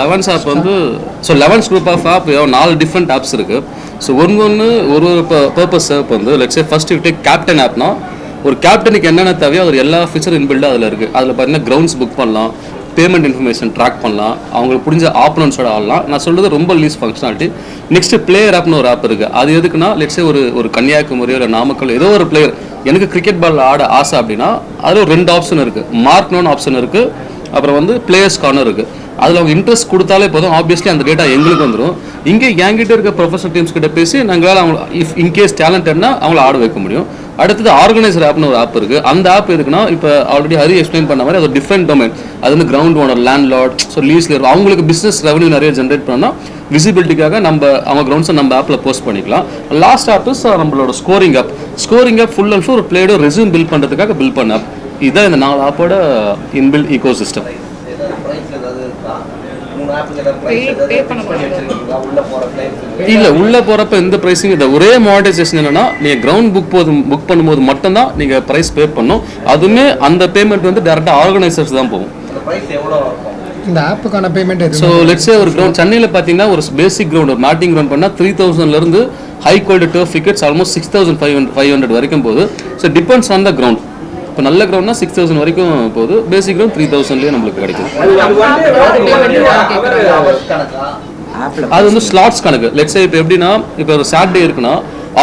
Levens app வந்து so Levens group of app 4 different apps இருக்கு. So ஒன்று ஒரு பர்பஸ் ஆப் வந்து let's say first you take captain ஆப்னா ஒரு கேப்டனுக்கு என்னென்ன தேவையோ அது எல்லா ஃபீச்சர் இன்பில்டாக அதில் இருக்குது. அதில் பார்த்தீங்கன்னா கிரவுண்ட்ஸ் புக் பண்ணலாம், பேமெண்ட் இன்ஃபர்மேஷன் ட்ராக் பண்ணலாம், அவங்களுக்கு புரிஞ்ச ஆப்பனன்ஸோட ஆடலாம். நான் சொல்கிறது ரொம்ப லீஸ் ஃபங்க்ஷனாலிட்டி. நெக்ஸ்ட் பிளேயர் ஆப்னு ஒரு ஆப் இருக்குது. அது எதுக்குன்னா லெட்ஸே ஒரு கன்னியாகுமரியோ இல்லை நாமக்கல் ஏதோ ஒரு பிளேயர் எனக்கு கிரிக்கெட் பால் ஆட ஆசை அப்படின்னா அதில் ஒரு 2 ஆப்ஷன் இருக்குது. மார்க்னோன்னு ஆப்ஷன் இருக்குது, அப்புறம் வந்து பிளேயர்ஸ் கார்னர் இருக்குது. அதில் அவங்க இன்ட்ரெஸ்ட் கொடுத்தாலே போதும், ஆப்வியஸ்லி அந்த டேட்டா எங்களுக்கு வந்துடும். இங்கே என்கிட்ட இருக்க ப்ரொஃபஷனல் டீம்ஸ் கிட்ட பேசி நாங்களால் அவங்க இஃப் இன்கேஸ் டேலண்டட்னா அவங்கள ஆட வைக்க முடியும். அடுத்தது ஆர்கனைசர் ஆப்னு ஒரு ஆப் இருக்குது. அந்த ஆப் எதுக்குன்னா இப்போ ஆல்ரெடி ஹரி எக்ஸ்பிளைன் பண்ண மாதிரி அது ஒரு டிஃப்ரெண்ட் டொமைன். அது வந்து ground owner, landlord, so லீஸ்ல இருக்கும். அவங்களுக்கு பிஸ்னஸ் ரெவன்யூ நிறைய ஜென்ரேட் பண்ணால் விசிபிலிட்டிக்காக அவங்க கிரவுண்ட்ஸை நம்ம ஆப்பில் போஸ்ட் பண்ணிக்கலாம். லாஸ்ட் ஆப் இஸ் நம்மளோட scoring app. Scoring app full and full ஒரு பிளேயரோட ரெஸ்யூம் பில்ட் பண்ணுறதுக்காக பில்ட் பண்ண ஆப். இதுதான் இந்த 4 ஆப்போட இன்பில்ட் ஈகோ சிஸ்டம். இல்ல உள்ள போறப்ப எந்த பிரைஸிங் இல்லை. ஒரே மானிட்டைசேஷன் என்னன்னா நீங்க கிரவுண்ட் புக் பண்ணும்போது மட்டும்தான் நீங்க பிரைஸ் பே பண்ணும். அதுவுமே அந்த பேமெண்ட் வந்து டைரக்டா ஆர்கனைசர்ஸ் தான் போகும். இந்த ஆப்புக்கான பேமெண்ட் ஸோ லெட்ஸ் சே ஒரு கிரவுண்ட் சென்னையில் பார்த்தீங்கன்னா ஒரு பேசிக் கிரவுண்ட் ஒரு மேட்டிங் கிரவுண்ட் பண்ணால் 3000 இருந்து high quality turf wickets almost 6500 வரைக்கும் போகுது. So depends on the ground. இப்போ நல்ல கிரவுண்ட்னா 6000 வரைக்கும் போகுது, பேசிக் கிரவுண்ட் 3000லேயே நம்மளுக்கு கிடைக்கும். அது வந்து ஸ்லாட்ஸ் கணக்கு. லெட்ஸ் சே இப்போ எப்படின்னா இப்போ ஒரு சாட்டர்டே இருக்குன்னா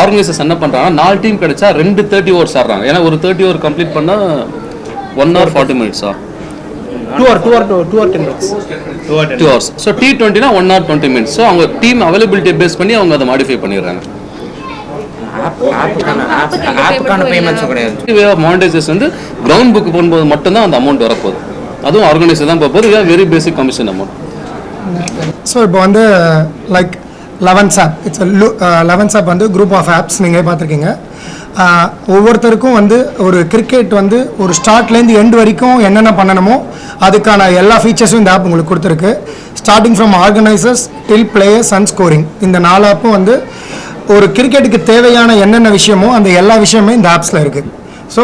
ஆர்கனைசர்ஸ் என்ன பண்ணுறாங்கன்னா 4 டீம் கிடைச்சா 2 30 ஓவர்ஸ் ஆடுறாங்க. ஏன்னா ஒரு 30 ஓவர் கம்ப்ளீட் பண்ணால் 1 hour 40 minutes 2 hours. ஸோ T20னா 1 hour 20 minutes. ஸோ அவங்க டீம் அவைலபிலிட்டியை பேஸ் பண்ணி அவங்க அதை மாடிஃபை பண்ணிடுறாங்க. மானிட்டைசேஷன் வந்து கிரவுண்ட் புக் பண்ணும்போது மட்டும்தான் அந்த அமௌண்ட் வரப்போகுது. அதுவும் ஆர்கனைசர் தான் போகுது. Very basic commission amount. So இப்போ வந்து like Elevens app, it's Elevens app வந்து குரூப் ஆஃப் ஆப்ஸ் நீங்கள் பார்த்துருக்கீங்க. ஒவ்வொருத்தருக்கும் வந்து ஒரு கிரிக்கெட் வந்து ஒரு ஸ்டார்ட்லேருந்து எண்ட் வரைக்கும் என்னென்ன பண்ணணுமோ அதுக்கான எல்லா ஃபீச்சர்ஸும் இந்த ஆப் உங்களுக்கு கொடுத்துருக்கு. Starting from organisers till players and scoring. இந்த 4 ஆப்பும் வந்து ஒரு கிரிக்கெட்டுக்கு தேவையான என்னென்ன விஷயமோ அந்த எல்லா விஷயமே இந்த ஆப்ஸில் இருக்குது. ஸோ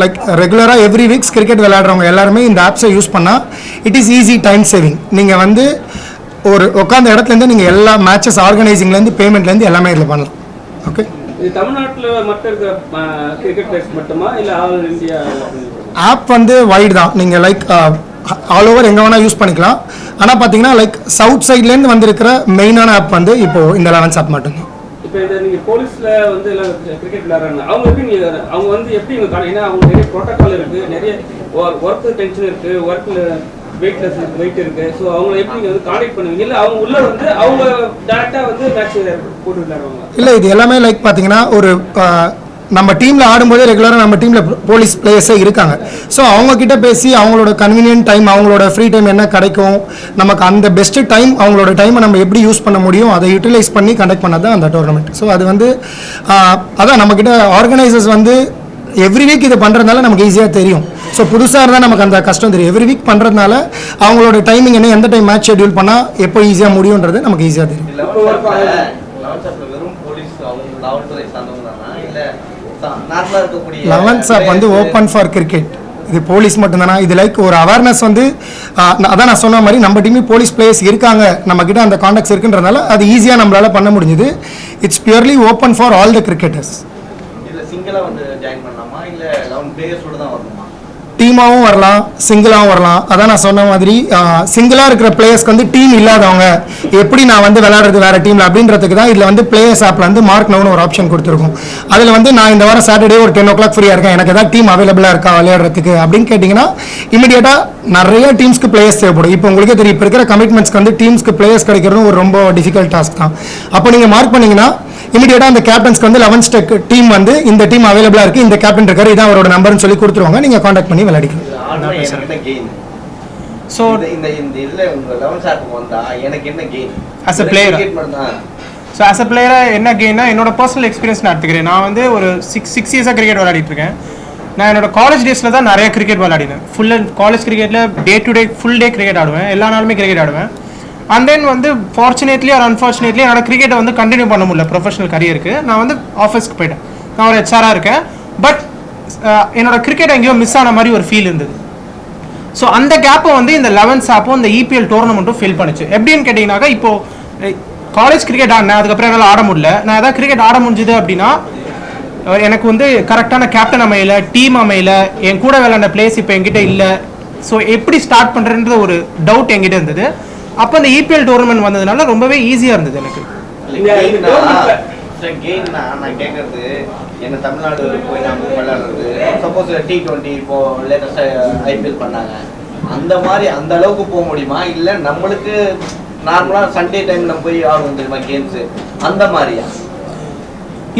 லைக் ரெகுலராக எவ்ரி வீக்ஸ் கிரிக்கெட் விளையாடுறவங்க எல்லாருமே இந்த ஆப்ஸை யூஸ் பண்ணால் it is easy time saving. நீங்கள் வந்து ஒரு உட்காந்த இடத்துலேருந்து நீங்கள் எல்லா மேட்சஸ் ஆர்கனைசிங்லேருந்து பேமெண்ட்லேருந்து எல்லாமே இதில் பண்ணலாம். ஓகே, இது தமிழ்நாட்டில் மட்டும் இருக்கிற கிரிக்கெட் பிளேயர்ஸ் மட்டுமா இல்லை ஆல் இந்தியா? ஆப் வந்து வைடு தான். நீங்கள் லைக் ஆல் ஓவர் எங்கே வேணால் யூஸ் பண்ணிக்கலாம். ஆனால் பார்த்தீங்கன்னா லைக் சவுத் சைட்லேருந்து வந்திருக்கிற மெயினான ஆப் வந்து இப்போது இந்த லெவன்ஸ் ஆப் மட்டும்தான். இப்போ இந்த நீங்கள் போலீஸில் வந்து எல்லாம் கிரிக்கெட் விளையாடுறாங்க, அவங்களுக்கு நீங்கள் அவங்க வந்து எப்படி இவங்க ஏன்னா அவங்க நிறைய ப்ரோட்டோக்கால் இருக்குது, நிறைய ஒர்க் டென்ஷன் இருக்குது, ஒர்க்கில் வெயிட் இருக்குது. ஸோ அவங்க எப்படி வந்து கான்டாக்ட் பண்ணுவீங்க? இல்லை அவங்க உள்ள வந்து அவங்க டேரெக்டாக வந்து மேட்ச் போட்டு விளையாடுவாங்க? இல்லை, இது எல்லாமே லைக் பார்த்தீங்கன்னா ஒரு நம்ம டீமில் ஆடும்போதே ரெகுலராக நம்ம டீமில் போலீஸ் பிளேயர்ஸே இருக்காங்க. ஸோ அவங்கக்கிட்ட பேசி அவங்களோட கன்வீனியன்ட் டைம், அவங்களோட ஃப்ரீ டைம் என்ன கிடைக்கும், நமக்கு அந்த பெஸ்ட்டு டைம், அவங்களோட டைமை நம்ம எப்படி யூஸ் பண்ண முடியும் அதை யூட்டிலைஸ் பண்ணி கண்டக்ட் பண்ணது தான் அந்த டோர்னமெண்ட். ஸோ அது வந்து அதான் நம்மக்கிட்ட ஆர்கனைசர்ஸ் வந்து எவ்ரி வீக் இது பண்ணுறதுனால நமக்கு ஈஸியாக தெரியும். ஸோ புதுசாக இருந்தால் நமக்கு அந்த கஷ்டம் தெரியும். எவ்ரி வீக் பண்ணுறதுனால அவங்களோட டைமிங் என்ன, எந்த டைம் மேட்ச் ஷெட்யூல் பண்ணால் எப்போ ஈஸியாக முடியுன்றது நமக்கு ஈஸியாக தெரியும். லெவன்ஸ் ஆப் வந்து ஓப்பன் ஃபார் கிரிக்கெட். இது போலீஸ் மட்டும்தானா? இது லைக் ஒரு அவேர்னஸ் வந்து அதான் நான் சொன்ன மாதிரி நம்ம டீமே போலீஸ் பிளேயர்ஸ் இருக்காங்க, நம்மக்கிட்ட அந்த கான்டாக்ட்ஸ் இருக்குன்றதுனால அது ஈஸியாக நம்மளால் பண்ண முடிஞ்சுது. It's purely open for all the cricketers. டீமாகவும் வரலாம், சிங்கிளாகவும் வரலாம். அதான் நான் சொன்ன மாதிரி சிங்கிளாக இருக்கிற பிளேயர்ஸ்க்கு வந்து டீம் இல்லாதவங்க எப்படி நான் வந்து விளையாடுறது வேறு டீமில் அப்படின்றதுக்கு தான் இதில் வந்து பிளேயர்ஸ் ஆப்பில் வந்து மார்க் நவுன்னு ஒரு ஆப்ஷன் கொடுத்துருக்கோம். அதில் வந்து நான் இந்த வாரம் சாட்டர்டே ஒரு 10 o'clock ஃப்ரீயாக இருக்கேன், எனக்கு ஏதாவது டீம் அவைலபிளாக இருக்கா விளையாடுறதுக்கு அப்படின்னு கேட்டிங்கன்னா இமீடியட்டாக நிறைய டீம்ஸ்க்கு பிளேயர்ஸ் தேவைப்படும். இப்போ உங்களுக்கே தெரியும், இப்போ இருக்கிற கமிட்மெண்ட்ஸ்க்கு வந்து டீம்ஸ்க்கு பிளேயர்ஸ் கிடைக்கிறதும் ஒரு ரொம்ப டிஃபிகல்ட் டாஸ்க் தான். அப்போ நீங்கள் மார்க் பண்ணிங்கன்னா இமீடியட்டாக அந்த கேப்டன்ஸ்க்கு வந்து 11 டெக் டீம் வந்து இந்த டீம் அவைலபிளாக இருக்குது, இந்த கேப்டன் இருக்காரு, இதான் அவரோட நம்பர்னு சொல்லி கொடுத்துருவாங்க. நீங்கள் கான்டாக்ட் பண்ணி விளையாடிக்கலாம். So as a player so as a பிளேயராக என்ன கெயின்னா என்னோட பர்சனல் எக்ஸ்பீரியன்ஸ் நான் எடுத்துக்கிறேன். நான் வந்து ஒரு 6 இயர்ஸாக கிரிக்கெட் விளையாடிட்டு இருக்கேன். நான் என்னோட காலேஜ் டேஸில் தான் நிறைய கிரிக்கெட் விளையாடினேன். ஃபுல் அண்ட் காலேஜ் கிரிக்கெட்டில் day to day full day cricket ஆடுவேன், எல்லா நாளுமே கிரிக்கெட் ஆடுவேன். அண்ட் தென் வந்து ஃபார்ச்சுனேட்லி ஆர் அன்ஃபார்ச்சுனேட்லி என்னோட கிரிக்கெட்டை வந்து கண்டினியூ பண்ண முடியல ப்ரொஃபஷனல் கரியருக்கு. நான் வந்து ஆஃபீஸ்க்கு போயிட்டேன், நான் ஒரு ஹெச்ஆராக இருக்கேன். பட் என்னோட கிரிக்கெட் எங்கேயோ மிஸ் ஆன மாதிரி ஒரு ஃபீல் இருந்தது. ஸோ அந்த கேப்பை வந்து இந்த 11th ஆப்பும் இந்த இபிஎல் டோர்னமெண்ட்டும் ஃபில் பண்ணுச்சு. எப்படின்னு கேட்டிங்கனாக்கா இப்போ காலேஜ் கிரிக்கெட் ஆடினேன், அதுக்கப்புறம் என்னால் ஆட முடியல. நான் ஏதாவது கிரிக்கெட் ஆட முடிஞ்சுது அப்படின்னா எனக்கு வந்து கரெக்டான கேப்டன் அமையல, டீம் அமையல, என் கூட விளையாண்ட பிளேஸ் இப்போ என்கிட்ட இல்லை. ஸோ எப்படி ஸ்டார்ட் பண்ணுறன்ற ஒரு டவுட் என்கிட்ட இருந்தது. அப்போ இந்த இபிஎல் டோர்னமெண்ட் வந்ததுனால ரொம்பவே ஈஸியாக இருந்தது எனக்கு. நான் கேட்கறது என்ன தமிழ்நாடு போய் நாம விளையாடுறது, சப்போஸ் T20 இப்போ லேட்டஸ்டா ஐபிஎல் பண்ணாங்க, அந்த மாதிரி அந்த அளவுக்கு போக முடியுமா? இல்லை நம்மளுக்கு நார்மலா சண்டே டைம் நம்ம போய் ஆடுவோம் தெரியுமா கேம்ஸ், அந்த மாதிரியா?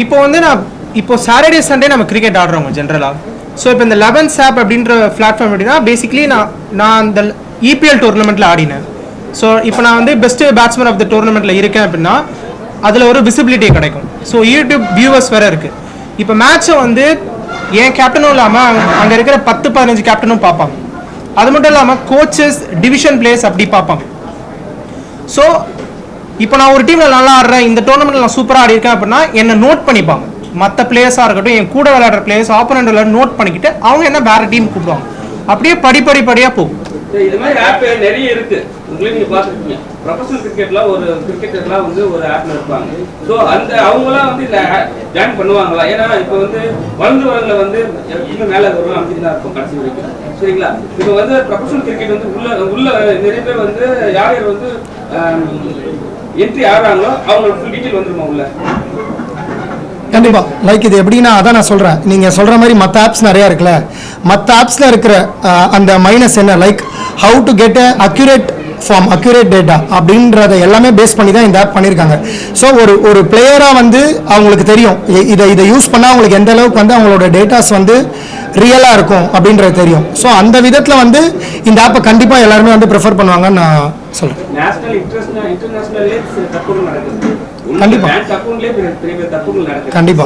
இப்போ வந்து நான் இப்போ சாட்டர்டே சண்டே நம்ம கிரிக்கெட் ஆடுறோங்க ஜென்ரலாக. ஸோ இப்போ இந்த 11th ஆப் அப்படின்ற பிளாட்ஃபார்ம் எப்படின்னா பேசிக்லி நான் அந்த இபிஎல் டோர்னமெண்ட்டில் ஆடினேன். ஸோ இப்போ நான் வந்து பெஸ்ட் பேட்ஸ்மேன் ஆஃப் த டோர்னமெண்ட்டில் இருக்கேன் அப்படின்னா அதில் ஒரு விசிபிலிட்டி கிடைக்கும். ஸோ யூடியூப் வியூவர்ஸ் வேறு இருக்குது. இப்போ மேட்ச்சை வந்து என் கேப்டனும் இல்லாமல் அங்கே இருக்கிற 10-15 கேப்டனும் பார்ப்பாங்க. அது மட்டும் இல்லாமல் கோச்சஸ், டிவிஷன் பிளேயர்ஸ் அப்படி பார்ப்பாங்க. ஸோ இப்போ நான் ஒரு டீமில் நல்லா ஆடுறேன், இந்த டோர்னமெண்ட்டில் நான் சூப்பராக ஆடிருக்கேன் அப்படின்னா என்னை நோட் பண்ணிப்பாங்க. மற்ற பிளேயர்ஸாக இருக்கட்டும், என் கூட விளையாடுற பிளேயர்ஸ், ஆப்போனண்ட் விளையாட நோட் பண்ணிக்கிட்டு அவங்க என்ன வேறு டீம் கூப்பிடுவாங்க. அப்படியே படிப்படியாக போகும். இது மாதிரி ஆப் நிறைய இருக்கு, உங்களே நீங்க பாத்துருக்கீங்க. ப்ரொஃபஷனல் கிரிக்கெட்ல ஒரு கிரிக்கெட்டர்லாம் வந்து ஒரு ஆப்ல இருப்பாங்க. ஸோ அந்த அவங்களாம் வந்து இதுல ஜாயின் பண்ணுவாங்களா? ஏன்னா இப்போ வந்து வளர்ந்து வரல வந்து இன்னும் மேலே வரும் அப்படின்னு தான் இருக்கும் கடைசி வரைக்கும், சரிங்களா? இப்போ வந்து ப்ரொஃபஷனல் கிரிக்கெட் வந்து உள்ள நிறைய பேர் வந்து யார் யார் வந்து என்ட்ரி ஆடுறாங்களோ அவங்களுக்கு ஃபுல் டீட்டெயில் வந்துருமா உள்ள? கண்டிப்பா. லைக் இது எப்படின்னா அதான் நான் சொல்றேன், நீங்க சொல்ற மாதிரி மற்ற ஆப்ஸ் நிறைய இருக்குல்ல, மற்ற ஆப்ஸ்ல இருக்கிற அந்த மைனஸ் என்ன, like how to get accurate form, accurate data அப்படின்றத எல்லாமே பேஸ் பண்ணி தான் இந்த ஆப் பண்ணியிருக்காங்க. ஸோ ஒரு பிளேயராக வந்து அவங்களுக்கு தெரியும் இதை யூஸ் பண்ணால் அவங்களுக்கு எந்த அளவுக்கு வந்து அவங்களோட டேட்டாஸ் வந்து ரியலாக இருக்கும் அப்படின்றது தெரியும். ஸோ அந்த விதத்தில் வந்து இந்த ஆப்பை கண்டிப்பாக எல்லாருமே வந்து ப்ரிஃபர் பண்ணுவாங்கன்னு நான் சொல்கிறேன். நேஷனல் இன்டர்நேஷனல் தப்புகள் நடக்குது கண்டிப்பா கண்டிப்பா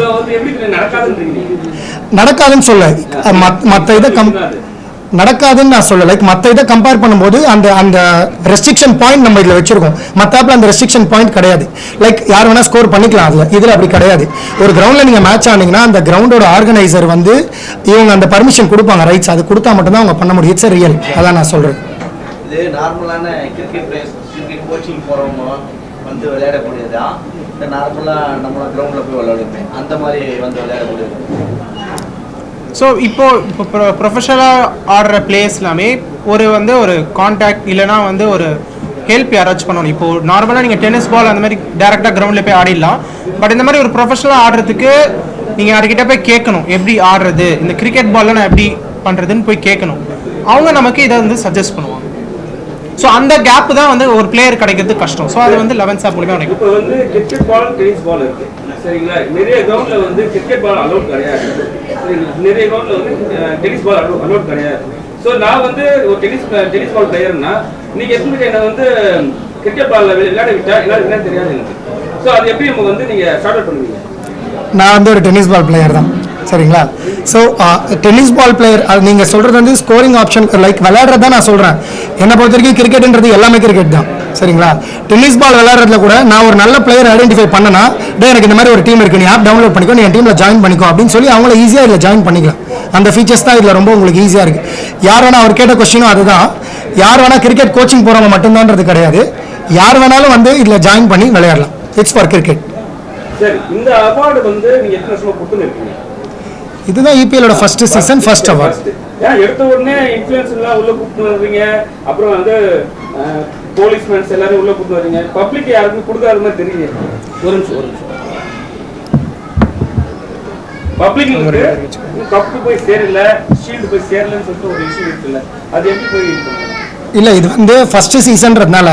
நடக்காதுன்னு சொல்ல, மற்ற இதை நடக்காதுன்னு நான் சொல்ல. லைக் மற்ற இதை கம்பேர் பண்ணும்போது அந்த ரெஸ்ட்ரிக்ஷன் பாயிண்ட் நம்ம இதில் வச்சிருக்கோம். மற்ற ஆப்பில் அந்த ரெஸ்ட்ரிக்ஷன் பாயிண்ட் கிடையாது. லைக் யார் வேணா ஸ்கோர் பண்ணிக்கலாம், இதில் அப்படி கிடையாது. ஒரு கிரவுண்டில் நீங்கள் மேட்ச் ஆனீங்கன்னா அந்த கிரவுண்டோட ஆர்கனைசர் வந்து இவங்க அந்த பர்மிஷன் கொடுப்பாங்க, ரைட்ஸ். அது கொடுத்தா மட்டும்தான் அவங்க பண்ண முடியும். It's real. அதான் நான் சொல்கிறேன். இது நார்மலான கிரிக்கெட் பிளேயர்ஸ், கிரிக்கெட் கோச்சிங் போகிறவங்க வந்து விளையாடக்கூடியதா? இந்த நார்மலாக நம்ம கிரவுண்டில் போய் விளையாடுமே அந்த மாதிரி வந்து விளையாடக்கூடியது? ஸோ இப்போ ப்ரொஃபஷனலாக ஆடுற பிளேயர்ஸ் எல்லாமே ஒரு கான்டாக்ட் இல்லைனா வந்து ஒரு ஹெல்ப் யாராச்சும் பண்ணணும். இப்போது நார்மலாக நீங்கள் டென்னிஸ் பால் அந்த மாதிரி டேரெக்டாக கிரவுண்டில் போய் ஆடிடலாம். பட் இந்த மாதிரி ஒரு ப்ரொஃபஷனலாக ஆடுறதுக்கு நீங்கள் யார்கிட்ட போய் கேட்கணும், எப்படி ஆடுறது, இந்த கிரிக்கெட் பாலில் நான் எப்படி பண்ணுறதுன்னு போய் கேட்கணும். அவங்க நமக்கு இதை வந்து சஜஸ்ட் பண்ணுவாங்க. ஸோ அந்த கேப் தான் வந்து ஒரு பிளேயர் கிடைக்கிறது கஷ்டம். ஸோ அது வந்து 11th ஆப் மூலமாக கிடைக்கும். இப்போ வந்து கிரிக்கெட் பால், டென்னிஸ் பால் இருக்கு, சரிங்களா? நிறைய கிரவுண்ட்ல வந்து கிரிக்கெட் பால் அலோட் கிடையாது, நிறைய கிரவுண்ட்ல வந்து டென்னிஸ் பால் அலோட் கிடையாது. ஸோ நான் வந்து ஒரு டென்னிஸ் பால் பிளேயர்னா நீங்க எப்படி என்ன வந்து கிரிக்கெட் பால்ல விளையாட விட்டா எல்லாம் என்னன்னு தெரியாது எனக்கு. ஸோ அது எப்படி நம்ம வந்து நீங்க ஸ்டார்ட் அவுட் பண்ணுவீங்க? நான் வந்து ஒரு டென்னிஸ் பால் பிளேயர் தான், சரிங்களா? ஸோ டென்னிஸ் பால் பிளேயர் நீங்கள் சொல்கிறது வந்து ஸ்கோரிங் ஆப்ஷன் லைக் விளையாடுறது தான் நான் சொல்கிறேன். என்னை பொறுத்த வரைக்கும் கிரிக்கெட்ன்றது எல்லாமே கிரிக்கெட் தான், சரிங்களா? டென்னிஸ் பால் விளையாடுறதுல கூட நான் ஒரு நல்ல பிளேயர் ஐடென்டிஃபை பண்ணனா, எனக்கு இந்த மாதிரி ஒரு டீம் இருக்குது, நீ ஆப் டவுன்லோட் பண்ணிக்கோ, நீ என் டீமில் ஜாயின் பண்ணிக்கோ அப்படின்னு சொல்லி அவங்கள ஈஸியாக இதில் ஜாயின் பண்ணிக்கலாம். அந்த ஃபீச்சர்ஸ் தான் இதில் ரொம்ப உங்களுக்கு ஈஸியாக இருக்குது. யார் வேணா அவர் கேட்ட கொஸ்டினும் அதுதான், யார் வேணா கிரிக்கெட் கோச்சிங் போகிறவங்க மட்டும்தான்றது கிடையாது, யார் வேணாலும் வந்து இதில் ஜாயின் பண்ணி விளையாடலாம். It's for cricket. சரி, இந்த அவார்டு வந்து நீங்க எத்தனை வருஷமா கொடுத்துட்டு இருக்கீங்க? இதுதான் இபிஎலோட ஃபர்ஸ்ட் சீசன், ஃபர்ஸ்ட் அவார்ட். ஏன் எடுத்த உடனே இன்ஃப்ளூயன்சர்லாம் உள்ள கூப்பிட்டு வர்றீங்க, அப்புறம் வந்து போலீஸ்மேன்ஸ் எல்லாரும் உள்ள கூப்பிட்டு வர்றீங்க, பப்ளிக் யாருக்கும் கொடுக்காத மாதிரி தெரியுது. ஒரு நிமிஷம் பப்ளிக் கப்பு போய் சேரல, ஷீல்டு போய் சேரலன்னு சொல்லிட்டு ஒரு இஷ்யூ இருக்குல்ல, அது எப்படி போய் இல்லை, இது வந்து ஃபர்ஸ்ட் சீசன்றதுனால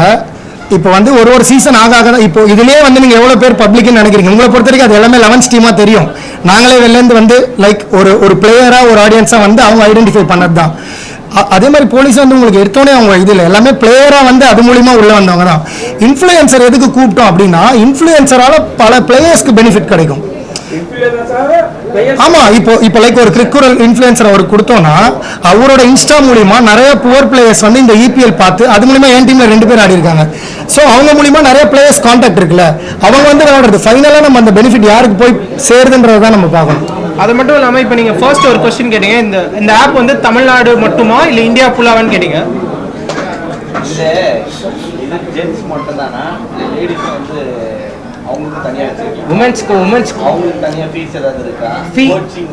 இப்போ வந்து ஒரு சீசன் ஆக தான். இப்போ இதுலேயே வந்து நீங்கள் எவ்வளோ பேர் பப்ளிக்னு நினைக்கிறீங்க? உங்களை பொறுத்த வரைக்கும் அது எல்லாமே 11th டீமாக தெரியும். நாங்களே வெளிலேருந்து வந்து லைக் ஒரு பிளேயராக ஒரு ஆடியன்ஸாக வந்து அவங்க ஐடென்டிஃபை பண்ணது தான். அதே மாதிரி போலீஸ் வந்து உங்களுக்கு எடுத்தோடனே அவங்க இதில் எல்லாமே பிளேயராக வந்து அது மூலிமா உள்ளே வந்தவங்க தான். இன்ஃப்ளூயன்சர் எதுக்கு கூப்பிட்டோம் அப்படின்னா, இன்ஃப்ளூயன்சரால் பல பிளேயர்ஸ்க்கு பெனிஃபிட் கிடைக்கும். ஆமா, இப்போ லைக் ஒரு கிரிக்கெட் இன்ஃப்ளூயன்சர் அவருக்கு கொடுத்தோம்னா அவரோட இன்ஸ்டா மூலியமா நிறைய புவர் பிளேயர்ஸ் வந்து இந்த இபிஎல் பார்த்து அது மூலியமா என் டீம்ல 2 பேர் ஆடி இருக்காங்க. ஸோ அவங்க மூலியமா நிறைய பிளேயர்ஸ் கான்டாக்ட் இருக்குல்ல, அவங்க வந்து விளையாடுறது. ஃபைனலாக நம்ம அந்த பெனிஃபிட் யாருக்கு போய் சேருதுன்றதை தான் நம்ம பார்க்கணும். அது மட்டும் இல்லாமல் இப்போ நீங்கள் ஃபர்ஸ்ட் ஒரு கொஸ்டின் கேட்டீங்க, இந்த ஆப் வந்து தமிழ்நாடு மட்டுமா இல்லை இந்தியா ஃபுல்லாவான்னு கேட்டீங்க. இது ஜென்ஸ் மட்டும் தானா, லேடிஸ் வந்து அவங்களுக்கு தனியாக உமன்ஸ்க்கு அவங்களுக்கு தனியாக ஃபீஸ் ஏதாவது இருக்கா? கோச்சிங்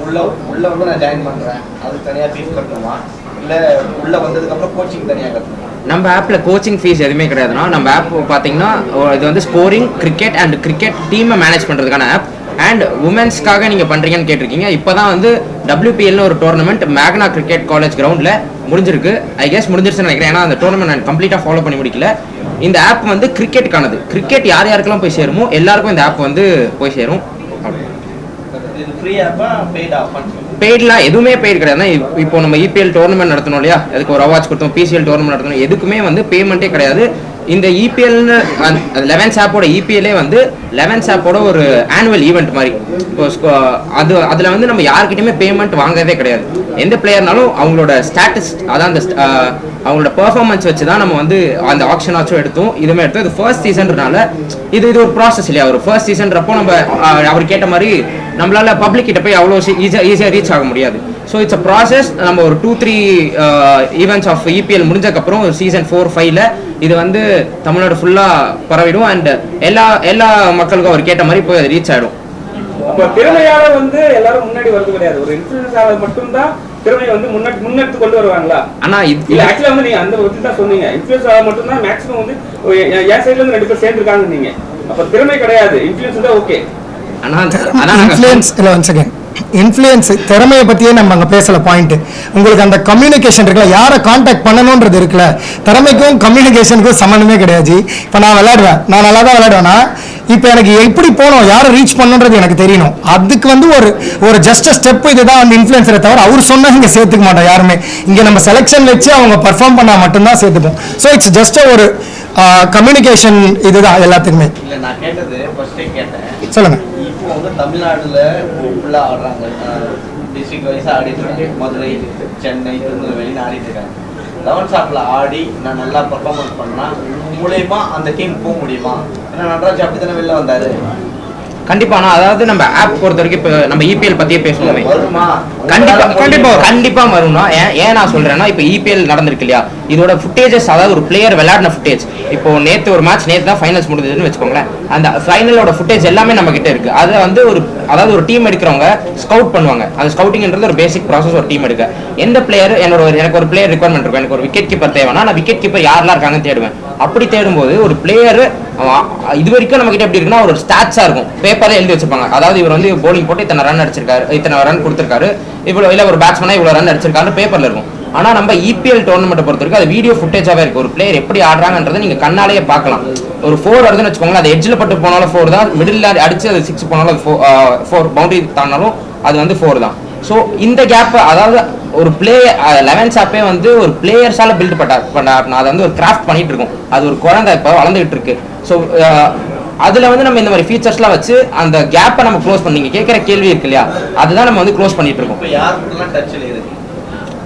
உள்ள வந்து நான் ஜாயின் பண்ணுறேன், அதுக்கு தனியாக ஃபீஸ் கட்டணுமா, இல்லை உள்ள வந்ததுக்கப்புறம் கோச்சிங் தனியாக கட்டணுமா? நம்ம ஆப்பில் கோச்சிங் ஃபீஸ் எதுவுமே கிடையாதுன்னா, நம்ம ஆப் பார்த்தீங்கன்னா இது வந்து ஸ்கோரிங், கிரிக்கெட் அண்ட் கிரிக்கெட் டீமை மேனேஜ் பண்ணுறதுக்கான ஆப். அண்ட் உமன்ஸ்க்காக நீங்கள் பண்ணுறீங்கன்னு கேட்டிருக்கீங்க. இப்போ தான் வந்து WPLனு ஒரு டோர்னமெண்ட் மேக்னா கிரிக்கெட் காலேஜ் கிரவுண்டில் முடிஞ்சிருக்கு. ஐ கெஸ் முடிஞ்சிருச்சுன்னு நினைக்கிறேன். ஏன்னா அந்த டோர்னமெண்ட் நான் கம்ப்ளீட்டாக ஃபாலோ பண்ணி முடிக்கல. இந்த ஆப் வந்து கிரிக்கெட்டுக்கானது. கிரிக்கெட் யார் யாருக்கெல்லாம் போய் சேருமோ எல்லாருக்கும் இந்த ஆப் வந்து போய் சேரும். பெய்ட்லாம் எதுவுமே பெய்ட் கிடையாது. இப்போ நம்ம EPL டோர்னமெண்ட் நடத்தணும் இல்லையா, அதுக்கு ஒரு அவார்ட்ஸ் கொடுத்தோம். PCL டோர்னமெண்ட் நடத்தணும், எதுக்குமே வந்து பேமெண்ட்டே கிடையாது. இந்த EPLனு 11 ஆப்போட EPLே வந்து 11 ஆப்போட ஒரு ஆனுவல் ஈவெண்ட் மாதிரி. இப்போ அதில் வந்து நம்ம யாருக்கிட்டையுமே பேமெண்ட் வாங்கவே கிடையாது. எந்த பிளேயர்னாலும் அவங்களோட ஸ்டாட்டஸ், அதான் அந்த அவங்களோட பெர்ஃபார்மன்ஸ் வச்சு தான் நம்ம வந்து அந்த ஆக்ஷன் ஆச்சும் எடுத்தோம். இதுவுமே எடுத்தோம். இது ஃபர்ஸ்ட் சீசன்றனால இது ஒரு ப்ராசஸ் இல்லையா. ஒரு ஃபர்ஸ்ட் சீசன்றப்போ நம்ம அவர் கேட்ட மாதிரி நம்மளால பப்ளிக் கிட்ட போய் அவ்வளோ ஈஸியாக ரீச் ஆக முடியாது. So it's a process. நம்ம ஒரு 2-3 ஈவெண்ட்ஸ் ஆஃப் EPL முடிஞ்சக்கப்புறம் ஒரு சீசன் 4-5ல இது வந்து தமிழ்நாடு ஃபுல்லாக பரவிடும். அண்ட் எல்லா மக்களுக்கும் அவர் கேட்ட மாதிரி போய் அது ரீச் ஆகிடும். அப்போ திறமையால வந்து எல்லாரும் முன்னாடி வரது கிடையாது. ஒரு இன்ஃப்ளூயன்ஸால மட்டும்தான் திறமையை வந்து முன்னெடுத்து கொண்டு வருவாங்களா? ஆனா இல்ல ஆக்சுவலா வந்து நீங்க அந்த ஒரு தான் சொன்னீங்க. இன்ஃப்ளூயன்ஸால மட்டும்தான் மேக்ஸிமம் வந்து என் சைடுல இருந்து 2 பேர் சேர்ந்துருக்காங்க நீங்க. அப்ப திறமை கிடையாது, இன்ஃப்ளூயன்ஸ் தான் ஓகே. இன்ஃப்ளூயன்ஸ் இல்லை, ஒன் செகண்ட். இன்ஃப்ளூயன்ஸ் திறமையை பற்றியே நம்ம அங்கே பேசல. பாயிண்ட் உங்களுக்கு அந்த கம்யூனிகேஷன் இருக்குல்ல, யாரை காண்டாக்ட் பண்ணணுன்றது இருக்குல்ல. திறமைக்கும் கம்யூனிகேஷனுக்கும் சம்மந்தமே கிடையாது. இப்போ நான் விளையாடுவேன், நான் நல்லா தான் விளையாடுவேன்னா, இப்போ எனக்கு எப்படி போகணும், யாரை ரீச் பண்ணணுன்றது எனக்கு தெரியணும். அதுக்கு வந்து ஒரு ஜஸ்ட் ஸ்டெப் இதுதான் வந்து இன்ஃப்ளூயன்ஸரை தவிர அவர் சொன்னா இங்கே சேர்த்துக்க மாட்டோம் யாருமே. இங்கே நம்ம செலெக்ஷன் வச்சு அவங்க பர்ஃபார்ம் பண்ணால் மட்டும்தான் சேர்த்துப்போம். ஸோ இட்ஸ் ஜஸ்ட் ஒரு கம்யூனிகேஷன் இதுதான் எல்லாத்துக்குமே. இல்லை நான் கேட்டது ஃபர்ஸ்டே கேட்டேன். சொல்லுங்க. இப்போ வந்து தமிழ்நாடுல ஃபுல்லாக ஆடுறாங்க, டிஸ்ட்ரிக்ட் வைஸாக ஆடிட்டு இருக்காங்க. மதுரை, சென்னை, திருநெல்வேலி ஆடிட்டு இருக்காங்க. 11 ஆப்ல ஆடி நான் நல்லா பர்ஃபார்மன்ஸ் பண்ணா மூலயமா அந்த டீம் போக முடியுமா? ஏன்னா நடராஜ் அப்படி தானே வெளில வந்தாரு. கண்டிப்பா. அதாவது நம்ம ஆப் பொறுத்த வரைக்கும் இப்போ நம்ம EPL பத்தியே பேசணுமே. கண்டிப்பா வரும்னா ஏன் நான் சொல்றேன்னா, இப்போ EPL நடந்திருக்கு இல்லையா, இதோட ஃபுட்டேஜஸ், அதாவது ஒரு பிளேயர் விளையாடின ஃபுட்டேஜ். இப்போ நேற்று ஒரு மேட்ச், நேற்று தான் ஃபைனல்ஸ் முடிஞ்சதுன்னு வச்சுக்கோங்களேன். அந்த ஃபைனலோட ஃபுட்டேஜ் எல்லாமே நம்ம கிட்ட இருக்கு. அதை வந்து அதாவது ஒரு டீம் எடுக்கிறவங்க ஸ்கவுட் பண்ணுவாங்க. அது ஸ்கவுட்டிங்ன்றது ஒரு பேசிக் ப்ராசஸ். ஒரு டீம் எடுக்க எந்த பிளேயர் எனக்கு ஒரு பிளேயர் ரிக்வயர்மெண்ட் இருக்கும், எனக்கு ஒரு விக்கெட் கீப்பர் தேவைன்னா நான் விக்கெட் கீப்பர் யாரெல்லாம் இருக்காங்கன்னு தேடுவேன். அப்படி தேடும்போது ஒரு பிளேயர் இது வரைக்கும் நம்ம கிட்ட எப்படி இருக்குன்னா, ஒரு ஸ்டாட்ஸா இருக்கும், பேப்பர்ல எழுதி வச்சிருப்பாங்க. அதாவது இவர் வந்து போலிங் போட்டு இத்தனை ரன் அடிச்சிருக்காரு, இத்தனை ரன் கொடுத்திருக்காரு, இவ்வளவு இல்ல ஒரு பேட்ஸ்மேனா இவ்வளவு ரன் அடிச்சிருக்காரு பேப்பர்ல இருக்கும். ஆனா நம்ம EPL டோர்னமெண்ட் பொறுத்த வரைக்கும் அது வீடியோ ஃபுட்டேஜாவே இருக்கு. ஒரு பிளேயர் எப்படி ஆடுறாங்கன்றதை நீங்க கண்ணாலேயே பார்க்கலாம். ஒரு 4 வருதுன்னு வச்சுக்கோங்களேன், அது எட்ஜில் பட்டு போனாலும் 4 தான், மிடில் அடிச்சு அது 6 போனாலும் அது 4 பவுண்டரி தாண்டாலும் அது வந்து 4 தான். ஸோ இந்த கேப், அதாவது ஒரு பிளேயர் 11 ஆப்பே வந்து ஒரு பிளேயர்ஸால பில்ட் பண்ண அதை வந்து ஒரு கிராஃப்ட் பண்ணிட்டு இருக்கோம். அது ஒரு குழந்தை இப்போ வளர்ந்துகிட்டு இருக்கு. ஸோ அதுல வந்து நம்ம இந்த மாதிரி ஃபீச்சர்ஸ்லாம் வச்சு அந்த கேப்பை நம்ம க்ளோஸ் பண்ணி, நீங்க கேட்குற கேள்வி இருக்கு இல்லையா, அதுதான் நம்ம வந்து க்ளோஸ் பண்ணிட்டு இருக்கோம். இப்போ யாருக்குலாம் டச்சில் இருக்கு